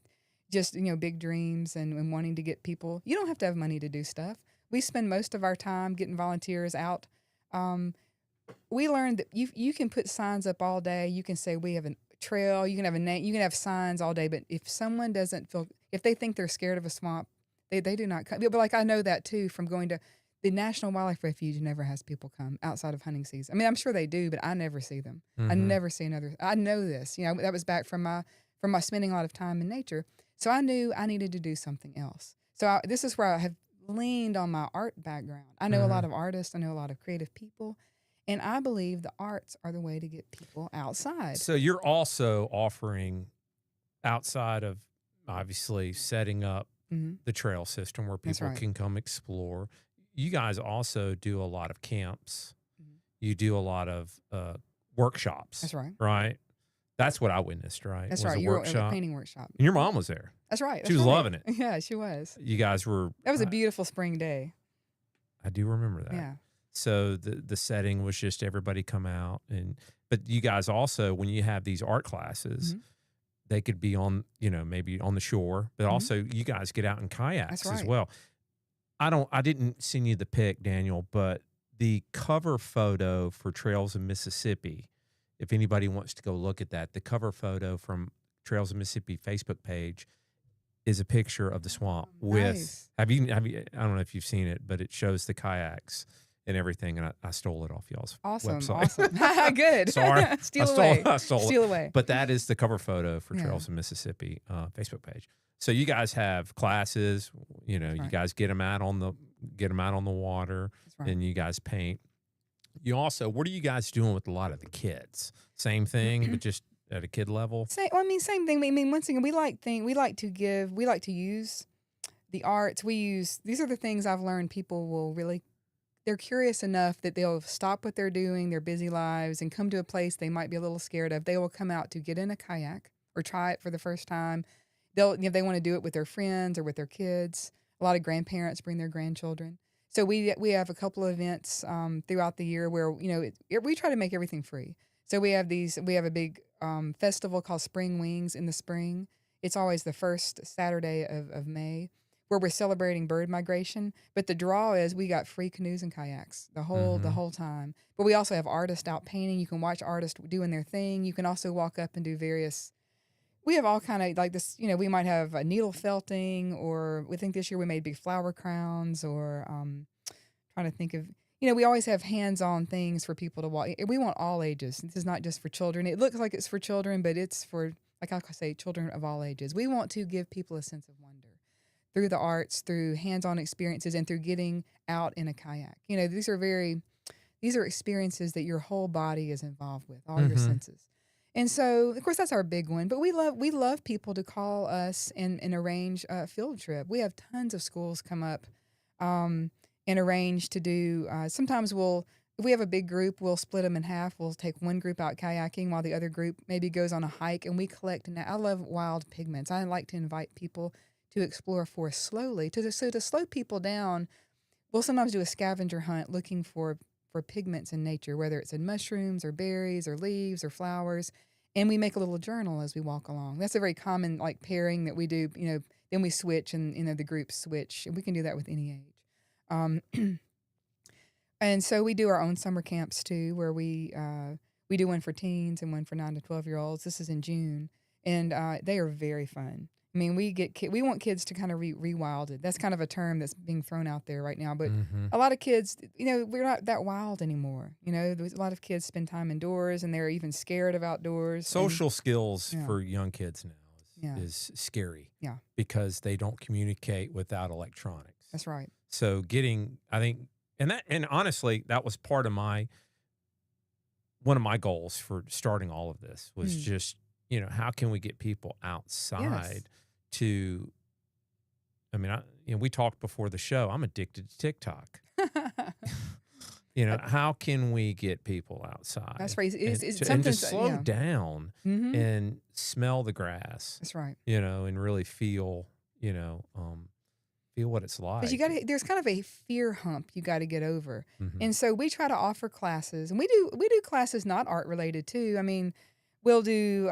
just big dreams and wanting to get people. You don't have to have money to do stuff. We spend most of our time getting volunteers out. We learned that you can put signs up all day. You can say we have a trail. You can have a name. You can have signs all day. But if someone doesn't feel, if they think they're scared of a swamp, they do not come. But like I know that too from going to the National Wildlife Refuge. Never has people come outside of hunting season. I mean, I'm sure they do, but I never see them. I never see another. I know this. That was back from my spending a lot of time in nature. So I knew I needed to do something else. So this is where I have leaned on my art background. I know a lot of artists. I know a lot of creative people. And I believe the arts are the way to get people outside. So you're also offering, outside of obviously setting up the trail system where people can come explore, you guys also do a lot of camps. You do a lot of workshops. That's right. Right? That's what I witnessed, right? That's was right. A You were workshop. at a painting workshop. And your mom was there. That's right. She was loving it. Yeah, she was. You guys were. That was a beautiful spring day. I do remember that. Yeah. So the setting was just everybody come out, but you guys also, when you have these art classes, they could be on, maybe on the shore, but also you guys get out in kayaks as well. I didn't send you the pic, Daniel, but the cover photo for Trails of Mississippi, if anybody wants to go look at that, the cover photo from Trails of Mississippi Facebook page is a picture of the swamp with, have you, I don't know if you've seen it, but it shows the kayaks and everything, and I stole it off y'all's website. Awesome. Good. Sorry. I stole Steal away. it. But that is the cover photo for Trails of Mississippi Facebook page. So you guys have classes, you guys get them out on the water, and you guys paint. You also, what are you guys doing with a lot of the kids? Same thing, but just at a kid level? Same thing. I mean, once again, we like to use the arts. These are the things I've learned people will really, they're curious enough that they'll stop what they're doing, their busy lives, and come to a place they might be a little scared of. They will come out to get in a kayak or try it for the first time. They want to do it with their friends or with their kids. A lot of grandparents bring their grandchildren. So we have a couple of events throughout the year where we try to make everything free. So we have a big festival called Spring Wings in the spring. It's always the first Saturday of May, where we're celebrating bird migration. But the draw is we got free canoes and kayaks the whole time. But we also have artists out painting. You can watch artists doing their thing. You can also walk up and do various. We have all kind of like this. We might have a needle felting, or we think this year we made big flower crowns, or trying to think of. We always have hands-on things for people to walk. We want all ages. This is not just for children. It looks like it's for children, but it's for, like I say, children of all ages. We want to give people a sense of wonder through the arts, through hands-on experiences, and through getting out in a kayak. These are experiences that your whole body is involved with, all your senses. And so, of course, that's our big one. But we love people to call us and arrange a field trip. We have tons of schools come up and arrange to do. Sometimes if we have a big group, we'll split them in half. We'll take one group out kayaking while the other group maybe goes on a hike, and we collect. And I love wild pigments. I like to invite people to explore a forest slowly. To slow people down, we'll sometimes do a scavenger hunt looking for pigments in nature, whether it's in mushrooms or berries or leaves or flowers. And we make a little journal as we walk along. That's a very common pairing that we do. Then we switch, and the groups switch. And we can do that with any age. And so we do our own summer camps too, where we do one for teens and one for 9 to 12-year-olds. This is in June, and they are very fun. I mean, we want kids to kind of rewilded. That's kind of a term that's being thrown out there right now. But a lot of kids, we're not that wild anymore. There's a lot of kids spend time indoors, and they're even scared of outdoors. Social skills for young kids now is scary. Yeah. Because they don't communicate without electronics. That's right. So and honestly, that was part of one of my goals for starting all of this was just, how can we get people outside to, we talked before the show, I'm addicted to TikTok. How can we get people outside? That's right. And to slow down and smell the grass. That's right. And really feel feel what it's like. Because there's kind of a fear hump you got to get over. Mhm. And so we try to offer classes, and we do classes not art related too. I mean, we'll do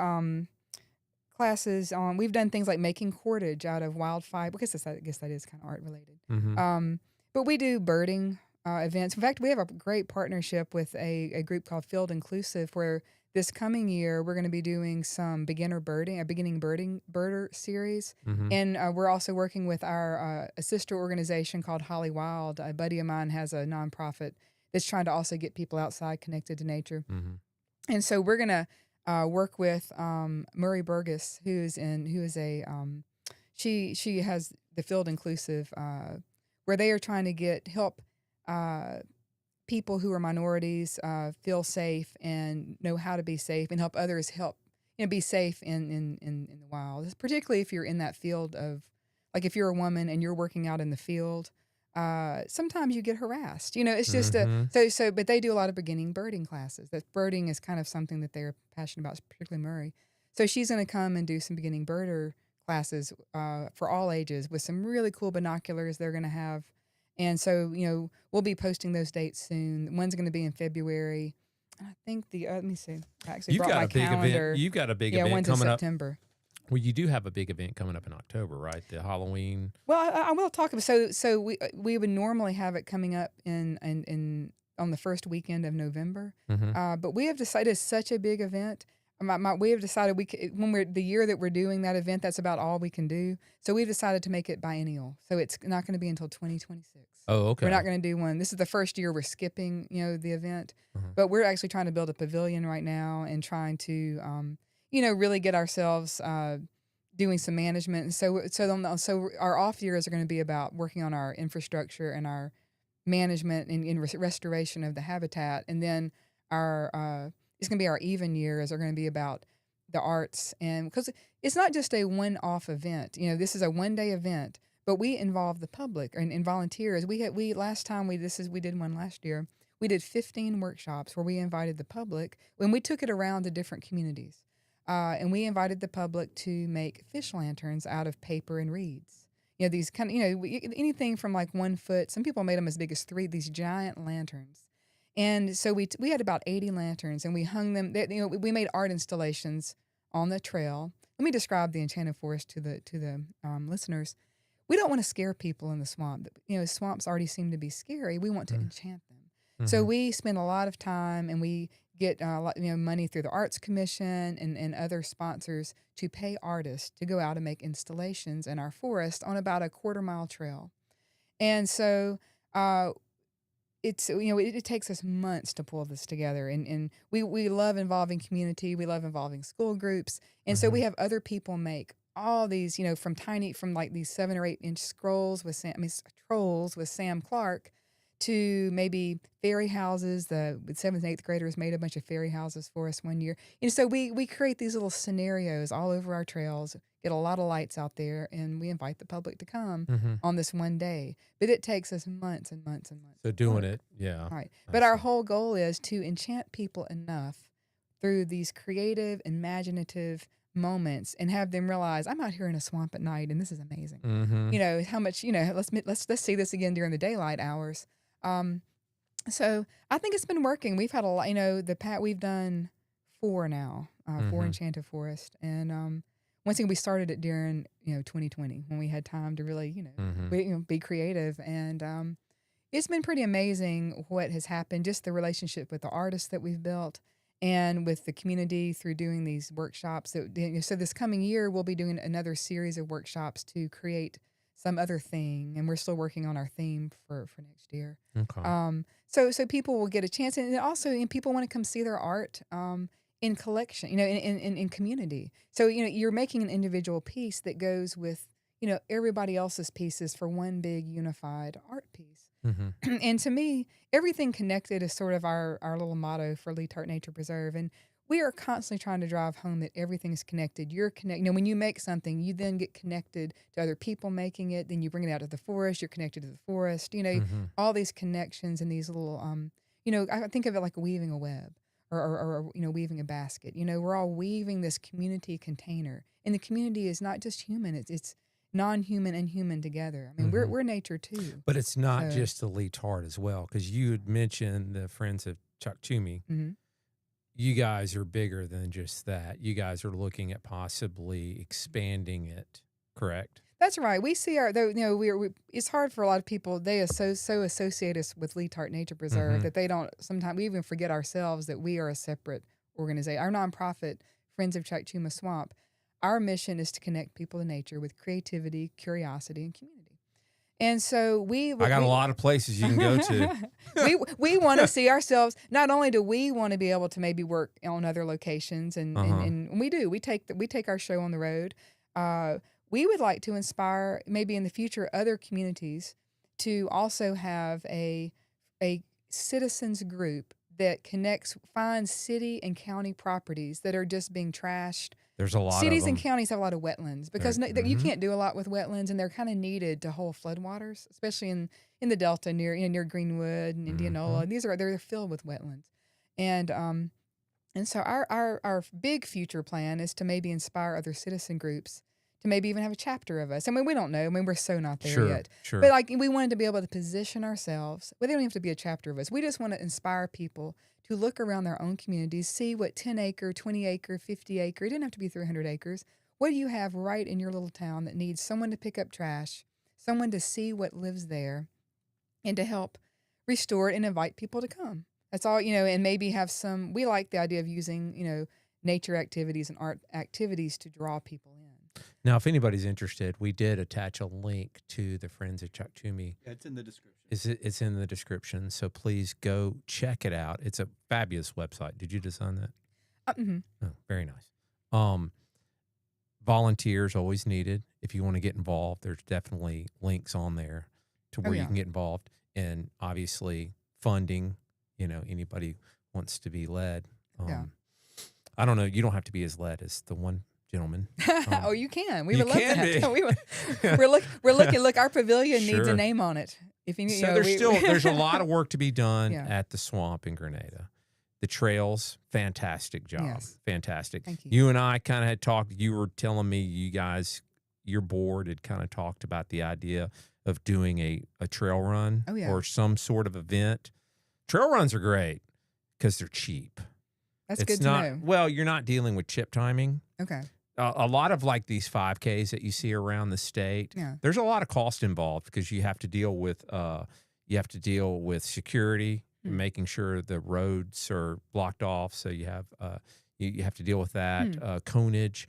classes on. We've done things like making cordage out of wild fiber. Because I guess that is kind of art related. Mhm. But we do birding events. In fact, we have a great partnership with a group called Field Inclusive, where this coming year we're going to be doing some beginning birding birder series. Mhm. And we're also working with our a sister organization called Holly Wild. A buddy of mine has a nonprofit that's trying to also get people outside connected to nature. Mhm. And so we're gonna work with Murray Burgess, who is a she has the Field Inclusive, where they are trying to help people who are minorities feel safe and know how to be safe, and help others be safe in the wild. Particularly if you're in that field of, like, if you're a woman and you're working out in the field. Sometimes you get harassed. It's just Mhm. but they do a lot of beginning birding classes. That birding is kind of something that they're passionate about, particularly Murray. So she's going to come and do some beginning birder classes for all ages with some really cool binoculars they're going to have. And so, we'll be posting those dates soon. One's going to be in February. And I think let me see. I actually You've brought got my a big calendar. event. You've got a big Yeah, event one's in coming up. September. Well, you do have a big event coming up in October, right? The Halloween. Well, I will talk about. So we would normally have it coming up in on the first weekend of November, Mhm. but we have decided it's such a big event. We have decided when we're the year that we're doing that event, that's about all we can do. So we've decided to make it biennial. So it's not going to be until 2026. Oh, okay. We're not going to do one. This is the first year we're skipping, the event, Mhm. but we're actually trying to build a pavilion right now and trying to, really get ourselves doing some management. And so our off years are going to be about working on our infrastructure and our management and restoration of the habitat. And then it's going to be our even years are going to be about the arts. And because it's not just a one-off event, this is a one-day event, but we involve the public and volunteers. We did one last year. We did 15 workshops where we invited the public when we took it around to different communities. And we invited the public to make fish lanterns out of paper and reeds. These kind of, anything from like 1 foot. Some people made them as big as 3, these giant lanterns. And so we had about 80 lanterns, and we hung them. We made art installations on the trail. Let me describe the Enchanted Forest to the listeners. We don't want to scare people in the swamp. Swamps already seem to be scary. We want to enchant them. So Mhm. we spend a lot of time, and we get a lot, money through the Arts Commission and other sponsors to pay artists to go out and make installations in our forest on about a 1/4-mile trail. And so it takes us months to pull this together, and we love involving community. We love involving school groups, and so we Mhm. have other people make all these, from like these 7 or 8 inch trolls with Sam Clark, to maybe fairy houses. The 7th and 8th graders made a bunch of fairy houses for us one year. And so we create these little scenarios all over our trails, get a lot of lights out there, and we invite the public to come Mhm. on this one day. But it takes us months and months and months. So of doing work. it, yeah. Right. I But our see. whole goal is to enchant people enough through these creative, imaginative moments and have them realize, I'm out here in a swamp at night and this is amazing. Mhm. How much, let's see this again during the daylight hours. So I think it's been working. We've had a lot, we've done 4 now, 4 Mhm. Enchanted Forest. And one thing we started it during, 2020 when we had time to really, Mhm. be creative. And it's been pretty amazing what has happened, just the relationship with the artists that we've built and with the community through doing these workshops. So this coming year, we'll be doing another series of workshops to create some other thing, and we're still working on our theme for next year. Okay. So people will get a chance, and also people want to come see their art in collection, in community. So you're making an individual piece that goes with everybody else's pieces for one big unified art piece. Mhm. And to me, everything connected is sort of our little motto for Lee Tart Nature Preserve. And we are constantly trying to drive home that everything is connected. You're connected. When you make something, you then get connected to other people making it. Then you bring it out to the forest. You're connected to the forest. Mhm. All these connections and these little, I think of it like weaving a web or weaving a basket. We're all weaving this community container. And the community is not just human. It's non-human and human together. I mean, we're nature too. But it's not So- just the Leetart as well, because you had mentioned the Friends of Chakchiuma. Mm-hmm. You guys are bigger than just that. You guys are looking at possibly expanding it, correct? That's right. We see though, it's hard for a lot of people. They so associate us with Leetart Nature Preserve that they don't, sometimes we even forget ourselves that we are a separate organization. Our nonprofit, Friends of Chakchiuma Swamp, our mission is to connect people to nature with creativity, curiosity, and community. And so I got a lot of places you can go to. we want to see ourselves. Not only do we want to be able to maybe work on other locations, and we do. We take our show on the road. We would like to inspire maybe in the future other communities to also have a citizens group that finds city and county properties that are just being trashed. There's a lot Cities of them. and counties have a lot of wetlands because you can't do a lot with wetlands, and they're kind of needed to hold floodwaters, especially in the Delta near Greenwood and Indianola. They're filled with wetlands, and so our big future plan is to maybe inspire other citizen groups to maybe even have a chapter of us. I mean, we don't know. I mean, we're so not there yet. Sure. But like we wanted to be able to position ourselves. But they don't have to be a chapter of us. We just want to inspire people to look around their own communities, see what 10-acre, 20-acre, 50-acre, it didn't have to be 300 acres. What do you have right in your little town that needs someone to pick up trash, someone to see what lives there, and to help restore it and invite people to come? That's all, and maybe have we like the idea of using, nature activities and art activities to draw people in. Now, if anybody's interested, we did attach a link to the Friends of Chakchiuma. Yeah, it's in the description. It's in the description, so please go check it out. It's a fabulous website. Did you design that? Mm-hmm. Oh, very nice. Volunteers always needed. If you want to get involved, there's definitely links on there to where you can get involved. And obviously funding, anybody wants to be led. I don't know. You don't have to be as led as the one gentleman. Oh, you can. We you would love can that. We're looking. Look, our pavilion needs a name on it. If you, so there's a lot of work to be done at the swamp in Grenada. The trails, fantastic job. Yes. Fantastic. Thank you. You and I kind of had talked. You were telling me you guys, your board had kind of talked about the idea of doing a trail run or some sort of event. Trail runs are great because they're cheap. That's good to know. Well, you're not dealing with chip timing. Okay. A lot of like these 5Ks that you see around the state, there's a lot of cost involved because you have to deal with security, making sure the roads are blocked off. So you have you have to deal with that conage,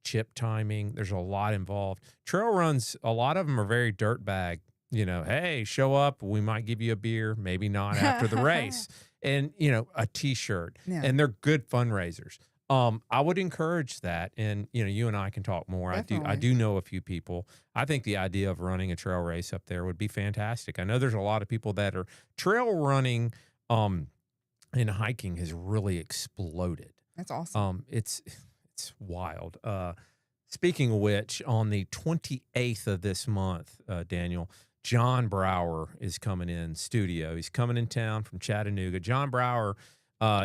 chip timing. There's a lot involved. Trail runs, a lot of them are very dirtbag. Hey, show up. We might give you a beer, maybe not after the race, and a T-shirt, and they're good fundraisers. I would encourage that, and you and I can talk more. Definitely. I do know a few people. I think the idea of running a trail race up there would be fantastic. I know there's a lot of people that are trail running, and hiking has really exploded. That's awesome. It's wild. Speaking of which, on the 28th of this month, Daniel, John Brower is coming in studio. He's coming in town from Chattanooga. John Brower,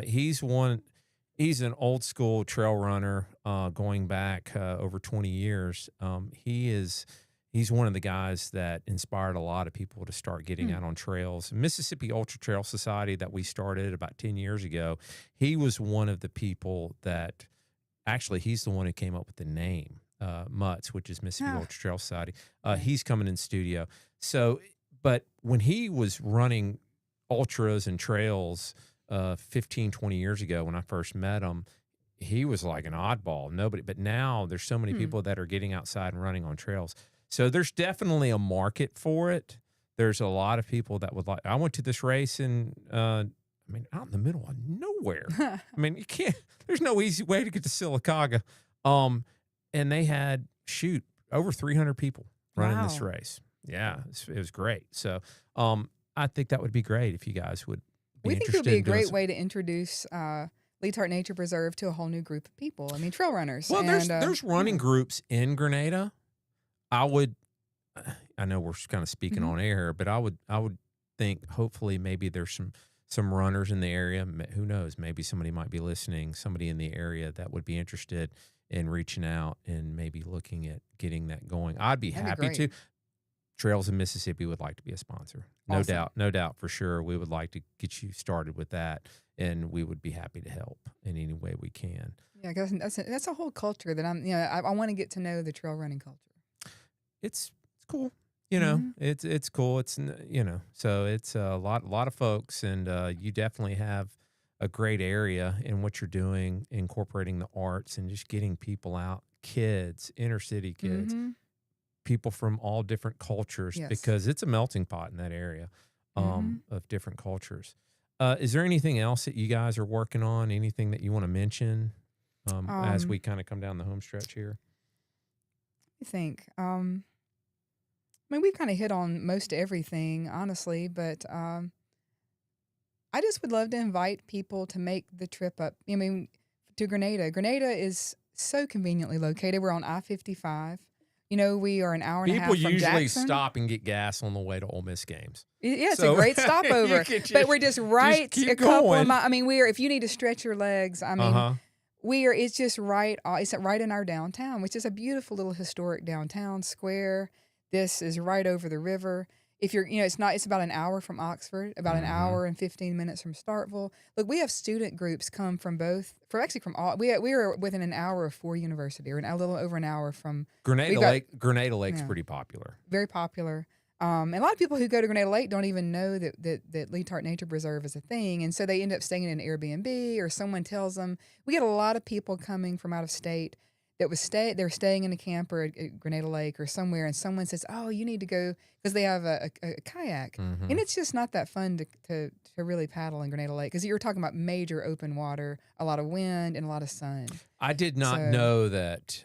he's an old school trail runner, going back over 20 years. He's one of the guys that inspired a lot of people to start getting out on trails. Mississippi Ultra Trail Society that we started about 10 years ago, he was one of the people that actually he's the one who came up with the name MUTS, which is Mississippi Ultra Trail Society. He's coming in studio. So, but when he was running ultras and trails 15, 20 years ago when I first met him, he was like an oddball. But now there's so many people that are getting outside and running on trails. So there's definitely a market for it. There's a lot of people that would like, I went to this race in, out in the middle of nowhere. You can't, there's no easy way to get to Sylacauga. And they had, over 300 people running this race. Yeah, it was great. So I think that would be great if you guys would be We think it would be a great some... way to introduce Leetart Nature Preserve to a whole new group of people. Trail runners. Well, there's running groups in Grenada. I know we're kind of speaking on air, but I would think hopefully maybe there's some runners in the area. Who knows? Maybe somebody might be listening, somebody in the area that would be interested in reaching out and maybe looking at getting that going. I'd be That'd be happy great. to. Trails in Mississippi would like to be a sponsor. No Awesome. doubt for sure. We would like to get you started with that, and we would be happy to help in any way we can. Yeah, because that's a whole culture that I want to get to know the trail running culture. It's cool. You know, Mhm. it's cool. It's so it's a lot of folks, and you definitely have a great area in what you're doing, incorporating the arts and just getting people out, kids, inner city kids, Mhm. people from all different cultures, Yes. because it's a melting pot in that area Mhm. of different cultures. Is there anything else that you guys are working on? Anything that you want to mention as we kind of come down the home stretch here? I think. I mean, we've kind of hit on most everything, honestly, but I just would love to invite people to make the trip up. I mean, to Grenada. Grenada is so conveniently located. We're on I-55. You know, we are an hour and a half People from usually Jackson. stop and get gas on the way to Ole Miss games. Yeah, it's So a great you stopover. could But we're just right keep a couple going. of miles. I mean, we are. If you need to stretch your legs, I mean, Uh-huh. we are. It's just right. It's right in our downtown, which is a beautiful little historic downtown square. This is right over the river. If you're, it's not. It's about an hour from Oxford, about an Mhm. hour and 15 minutes from Starkville. Look, we have student groups come from both. From all. We are within an hour of Ford University, or a little over an hour from. Grenada got- Lake's Yeah. pretty popular. Very popular. And a lot of people who go to Grenada Lake don't even know that Leetart Nature Preserve is a thing, and so they end up staying in an Airbnb, or someone tells them. We get a lot of people coming from out of state they're staying in a camper at Grenada Lake or somewhere, and someone says, "Oh, you need to go," because they have a kayak, Mhm. and it's just not that fun to really paddle in Grenada Lake, because you're talking about major open water, a lot of wind, and a lot of sun. I did not So- know that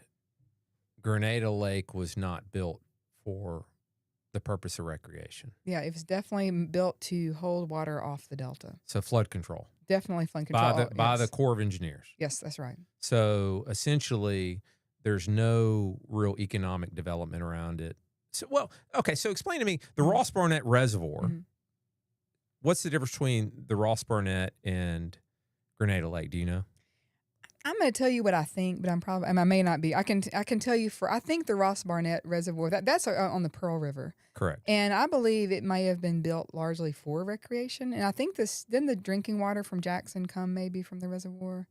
Grenada Lake was not built for the purpose of recreation. Yeah, it was definitely built to hold water off the delta. So flood control Definitely fun control. by the Yes. Corps of Engineers. Yes, that's right. So essentially, there's no real economic development around it. So, okay. So explain to me the Mhm. Ross Barnett Reservoir. Mhm. What's the difference between the Ross Barnett and Grenada Lake? Do you know? I'm going to tell you what I think, but I may not be. I can tell you I think the Ross Barnett Reservoir that's on the Pearl River, Correct. and I believe it may have been built largely for recreation. And I think didn't the drinking water from Jackson come maybe from the reservoir?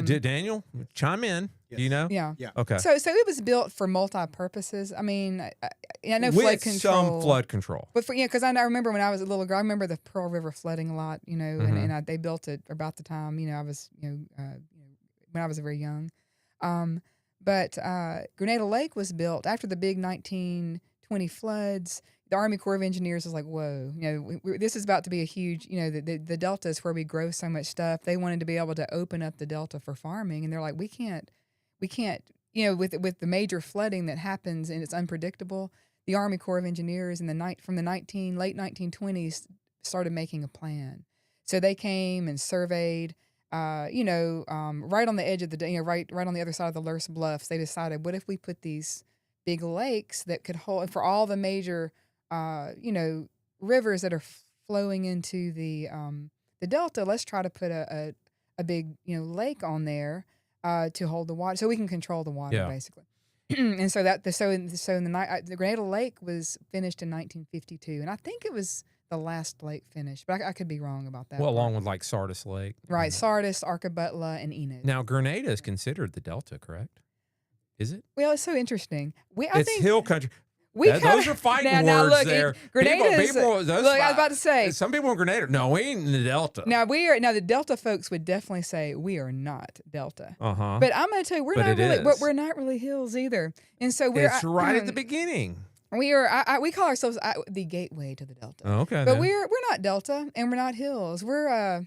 Did Daniel chime in? Do you know? Yeah. Yeah. Okay. So it was built for multi-purposes. I mean, I know With flood control. some flood control. But because I remember when I was a little girl, I remember the Pearl River flooding a lot, Mhm. and they built it about the time, I was, when I was very young. But Grenada Lake was built after the big 1920 floods. The Army Corps of Engineers was like, whoa, this is about to be a huge, the delta is where we grow so much stuff. They wanted to be able to open up the delta for farming, and they're like, we can't, with the major flooding that happens and it's unpredictable. The Army Corps of Engineers from the late 1920s started making a plan. So they came and surveyed, right on the edge of the, right on the other side of the Lurse Bluffs. They decided, what if we put these big lakes that could hold for all the major, rivers that are flowing into the delta? Let's try to put a big, lake on there to hold the water, so we can control the water, Yeah. basically. And so the Grenada Lake was finished in 1952, and I think it was the last lake finished, but I could be wrong about that. Well, part. along with like Sardis Lake. Right, And- Sardis, Arcabutla, and Enid. Now, Grenada is considered the Delta, correct? Is it? Well, it's so interesting. I It's think hill country. we Those kinda- are fighting now, words look, there. Grenada is. those Look, I was about to say. Some people in Grenada, no, we ain't in the Delta. Now the Delta folks would definitely say we are not Delta. Uh-huh. But I'm going to tell you, But it is. we're not really hills either. And so It's right at the beginning. We are. We call ourselves the gateway to the Delta. Okay. But then. we're not Delta, and we're not hills. We're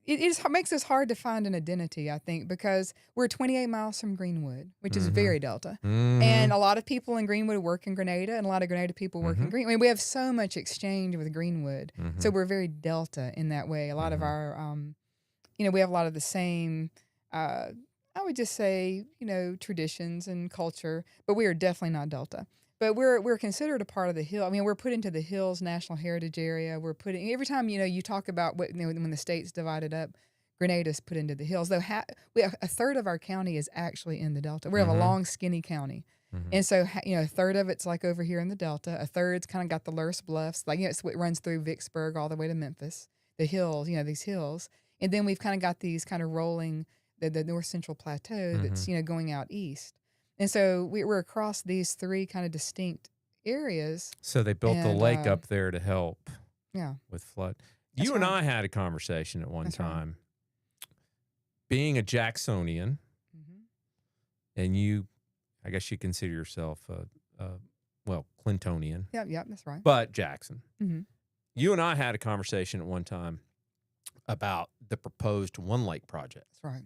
it makes us hard to find an identity, I think, because we're 28 miles from Greenwood, which is Mhm. very Delta. Mhm. And a lot of people in Greenwood work in Grenada, and a lot of Grenada people work in Mhm. Greenwood. I mean, we have so much exchange with Greenwood, Mhm. so we're very Delta in that way. A lot of Mhm. our, we have a lot of the same. I would just say, traditions and culture, but we are definitely not Delta. But we're considered a part of the hill. I mean, we're put into the Hills National Heritage Area. We're putting every time you talk about when the state's divided up, Grenada's put into the hills. Though we have a third of our county is actually in the Delta. We have a long, skinny county, and so a third of it's like over here in the Delta. A third's kind of got the Lurse Bluffs, like it runs through Vicksburg all the way to Memphis. The hills, these hills, and then we've kind of got these kind of rolling the North Central Plateau that's going out east. And so we're across these three kind of distinct areas. So they built the lake up there to help with flood. You and I had a conversation at one time. Being a Jacksonian, and you, I guess you consider yourself Clintonian. Yeah, that's right. But Jackson. You and I had a conversation at one time about the proposed One Lake project. That's right.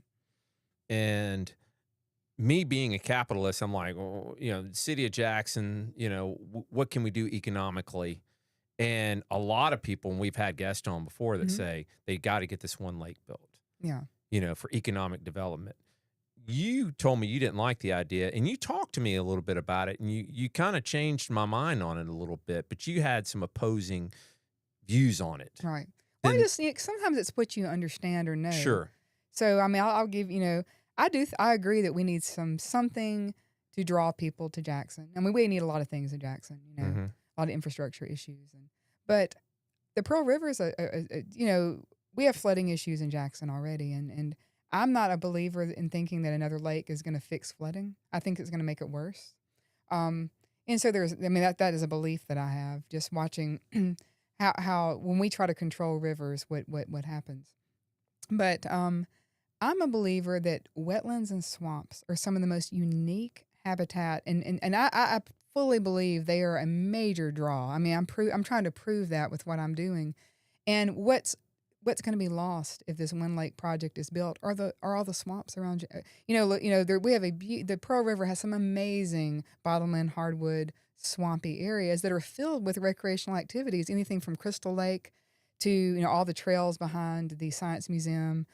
And me being a capitalist, I'm like, well, the city of Jackson, what can we do economically? And a lot of people, and we've had guests on before that say they got to get this one lake built. Yeah. For economic development. You told me you didn't like the idea, and you talked to me a little bit about it, and you kind of changed my mind on it a little bit, but you had some opposing views on it. Right. Well, sometimes it's what you understand or know. Sure. So, I mean, I'll give, I agree that we need something to draw people to Jackson. I mean, we need a lot of things in Jackson, a lot of infrastructure issues. But the Pearl River is we have flooding issues in Jackson already. And I'm not a believer in thinking that another lake is going to fix flooding. I think it's going to make it worse. And so that is a belief that I have, just watching how when we try to control rivers, what happens. But I'm a believer that wetlands and swamps are some of the most unique habitat, and I fully believe they are a major draw. I mean, I'm trying to prove that with what I'm doing. And what's going to be lost if this One Lake project is built are all the swamps around. We have the Pearl River has some amazing bottomland hardwood swampy areas that are filled with recreational activities, anything from Crystal Lake to all the trails behind the Science Museum.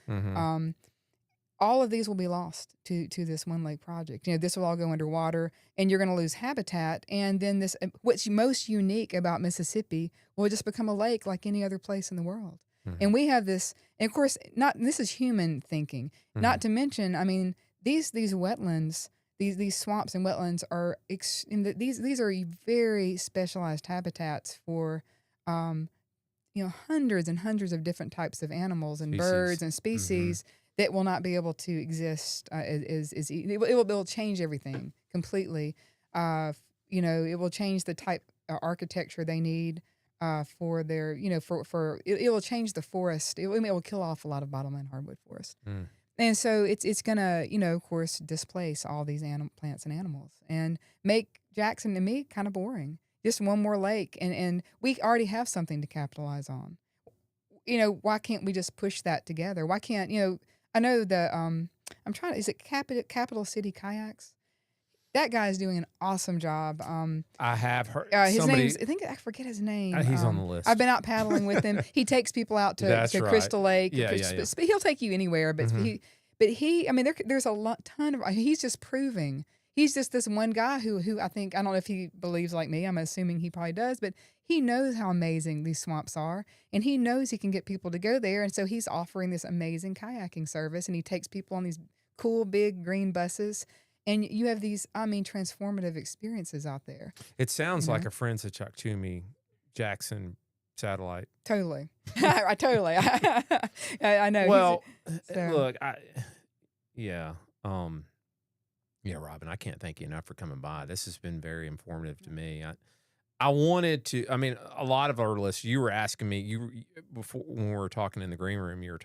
All of these will be lost to this One Lake project. This will all go underwater, and you're going to lose habitat. And then what's most unique about Mississippi will just become a lake like any other place in the world. And we have this, and of course, this is human thinking. Not to mention, I mean, these wetlands, these swamps and wetlands are these are very specialized habitats for hundreds and hundreds of different types of animals and birds and species that will not be able to exist. It will change everything completely. It will change the type of architecture they need for their, it will change the forest. It will kill off a lot of bottomland hardwood forest. And so it's gonna, of course, displace all these plants and animals and make Jackson, to me, kind of boring. Just one more lake, and we already have something to capitalize on. Why can't we just push that together? Why can't, I know is it Capital City Kayaks? That guy's doing an awesome job. I have heard his name's, I forget his name. He's on the list. I've been out paddling with him. He takes people out to Crystal Lake. Yeah. He'll take you anywhere, but there's a ton of, he's just proving. He's just this one guy who I think, I don't know if he believes like me. I'm assuming he probably does, but he knows how amazing these swamps are, and he knows he can get people to go there. And so he's offering this amazing kayaking service, and he takes people on these cool, big green buses. And you have these, transformative experiences out there. It sounds like a Friends of Chakchiuma Jackson satellite. Totally. Totally. I know. Well, look, Robin, I can't thank you enough for coming by. This has been very informative to me. I wanted to, a lot of our listeners, you were asking me, before when we were talking in the green room, you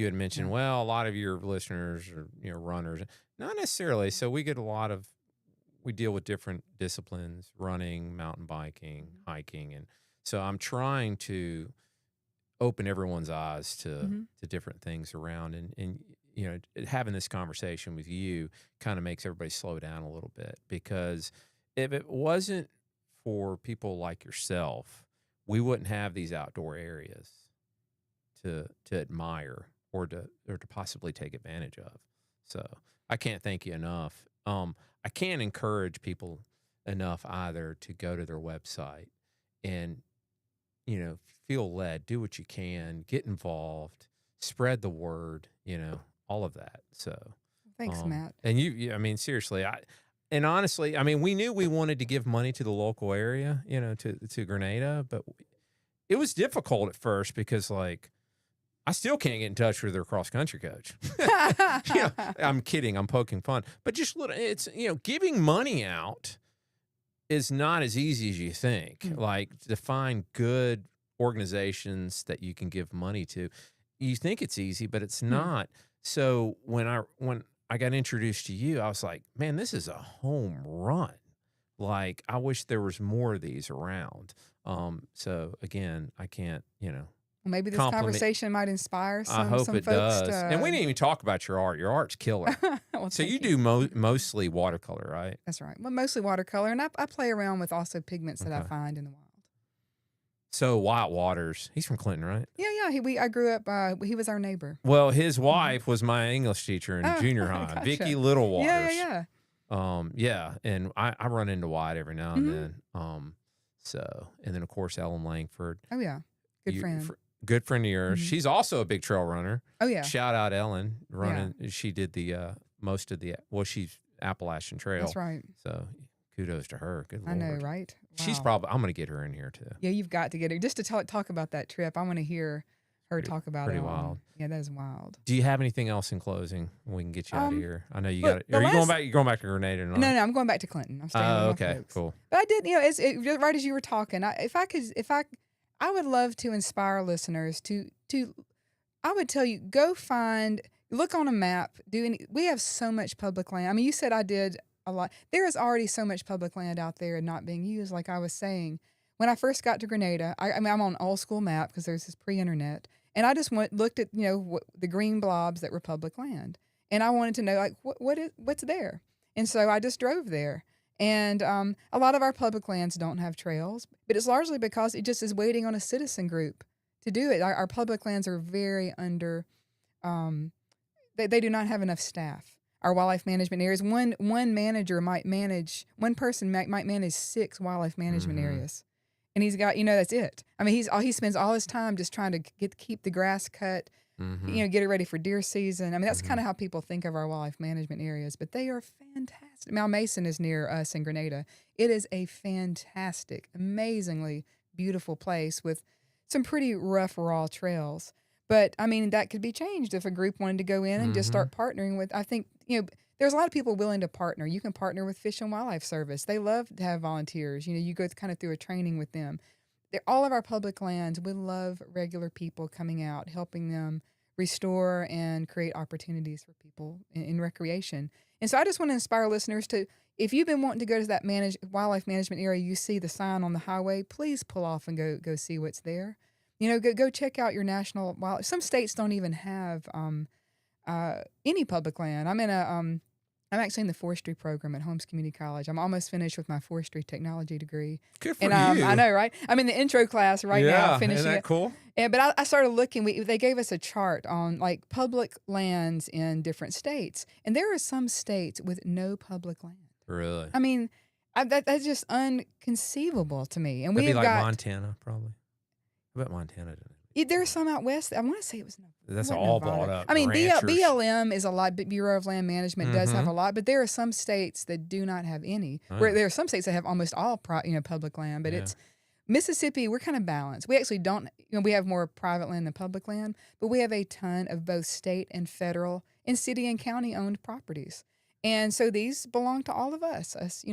had mentioned, well, a lot of your listeners are, runners. Not necessarily. So we deal with different disciplines, running, mountain biking, hiking. And so I'm trying to open everyone's eyes to different things around. And having this conversation with you kind of makes everybody slow down a little bit, because if it wasn't for people like yourself, we wouldn't have these outdoor areas to admire or to possibly take advantage of. So I can't thank you enough. I can encourage people enough either to go to their website and, feel led, do what you can, get involved, spread the word, all of that. So Thanks, Matt. And I mean, seriously, and honestly, I mean, we knew we wanted to give money to the local area, to Grenada, but it was difficult at first because, like, I still can't get in touch with their cross country coach. I'm kidding. I'm poking fun, but just it's, giving money out is not as easy as you think. Like, to find good organizations that you can give money to, you think it's easy, but it's not. So when I got introduced to you, I was like, man, this is a home run. Like, I wish there was more of these around. So again, I can't, Maybe this compliment. Conversation might inspire some, I hope some it folks does. to, And we didn't even talk about your art. Your art's killer. Well, So thank you do mostly watercolor, right? That's right. Well, mostly watercolor, and I play around with also pigments that I Okay. find in the wild. So Wyatt Waters, he's from Clinton, right? Yeah. I grew up. He was our neighbor. Well, his wife was my English teacher in Oh, junior high, gotcha. Vicky Little Waters. Yeah. Yeah, and I run into Wyatt every now and then. And then of course Ellen Langford, Oh yeah. Good friend. good friend of yours. She's also a big trail runner. Oh yeah. Shout out Ellen running. She did the most of the she's Appalachian Trail. That's right. So kudos to her. Good I Lord. know, right? She's Wow. probably. I'm going to get her in here too. Yeah, you've got to get her just to talk about that trip. I want to hear her talk about pretty it. wild. Yeah, that is wild. Do you have anything else in closing? We can get you out of here. I know you look, got it. the Are you going last- back? You're going back to Grenada tonight? No, I'm going back to Clinton. I'm staying with my Okay, folks. cool. But I did, right as you were talking, I would love to inspire listeners to. I would tell you, look on a map. We have so much public land. I mean, you said I did a lot. There is already so much public land out there and not being used. Like I was saying, when I first got to Grenada, I'm on an old school map because there's this pre-internet, and I just looked at the green blobs that were public land, and I wanted to know like what's there, and so I just drove there. And a lot of our public lands don't have trails, but it's largely because it just is waiting on a citizen group to do it. Our public lands are very under. They do not have enough staff. Our wildlife management areas. One manager might manage. One person might manage 6 wildlife management areas, and he's got that's it. I mean, he spends all his time just trying to keep the grass cut. Get it ready for deer season. I mean, that's kind of how people think of our wildlife management areas, but they are fantastic. Mount Mason is near us in Grenada. It is a fantastic, amazingly beautiful place with some pretty rough, raw trails. But I mean, that could be changed if a group wanted to go in and just start partnering with. I think there's a lot of people willing to partner. You can partner with Fish and Wildlife Service. They love to have volunteers. You go kind of through a training with them. All of our public lands, we love regular people coming out, helping them restore and create opportunities for people in recreation. And so I just want to inspire listeners to, if you've been wanting to go to that wildlife management area, you see the sign on the highway, please pull off and go see what's there. Go check out your national wildlife. Some states don't even have any public land. I'm actually in the forestry program at Holmes Community College. I'm almost finished with my forestry technology degree. Good for and you. I know, right? I'm in the intro class right now, finishing isn't that it. cool? Yeah, but I started looking. They gave us a chart on like public lands in different states, and there are some states with no public land. Really? I mean, that's just unconceivable to me. And That'd be we've like got Montana, probably. I bet Montana did it. there's some out west. I want to say it was. That's wasn't all Nevada. bought up. I mean, ranchers. BLM is a lot. Bureau of Land Management does have a lot, but there are some states that do not have any. Where there are some states that have almost all public land, but it's Mississippi. We're kind of balanced. We actually don't. We have more private land than public land, but we have a ton of both state and federal and city and county owned properties. And so these belong to all of us, us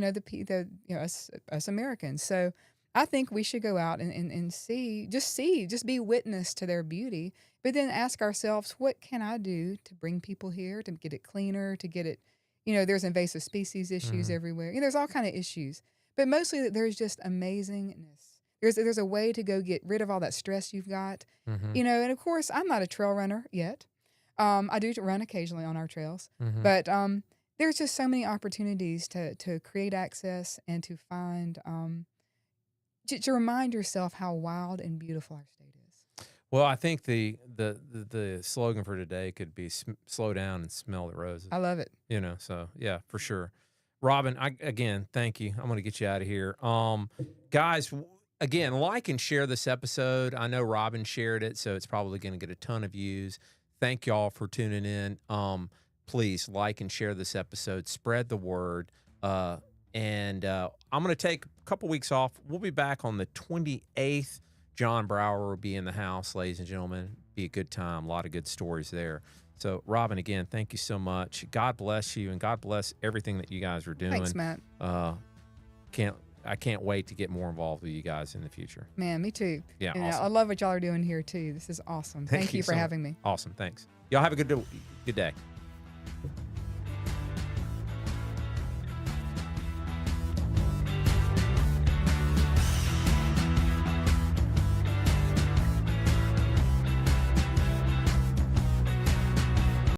Americans. So I think we should go out and see, just be witness to their beauty, but then ask ourselves, what can I do to bring people here, to get it cleaner, to get it, there's invasive species issues everywhere. There's all kind of issues, but mostly there's just amazingness. There's a way to go get rid of all that stress you've got, and of course, I'm not a trail runner yet. I do run occasionally on our trails, but there's just so many opportunities to create access and to find, to remind yourself how wild and beautiful our state is. Well, I think the slogan for today could be slow down and smell the roses. I love it. So yeah, for sure. Robin, again, thank you. I'm going to get you out of here. Guys, again, like and share this episode. I know Robin shared it, so it's probably going to get a ton of views. Thank y'all for tuning in. Please like and share this episode. Spread the word. And I'm going to take a couple weeks off. We'll be back on the 28th. John Brower will be in the house, ladies and gentlemen. Be a good time. A lot of good stories there. So, Robin, again, thank you so much. God bless you, and God bless everything that you guys are doing. Thanks, Matt. I can't wait to get more involved with you guys in the future. Man, me too. Yeah, And awesome. I love what y'all are doing here too. This is awesome. Thank you for so having me. Awesome, thanks. Y'all have a good day.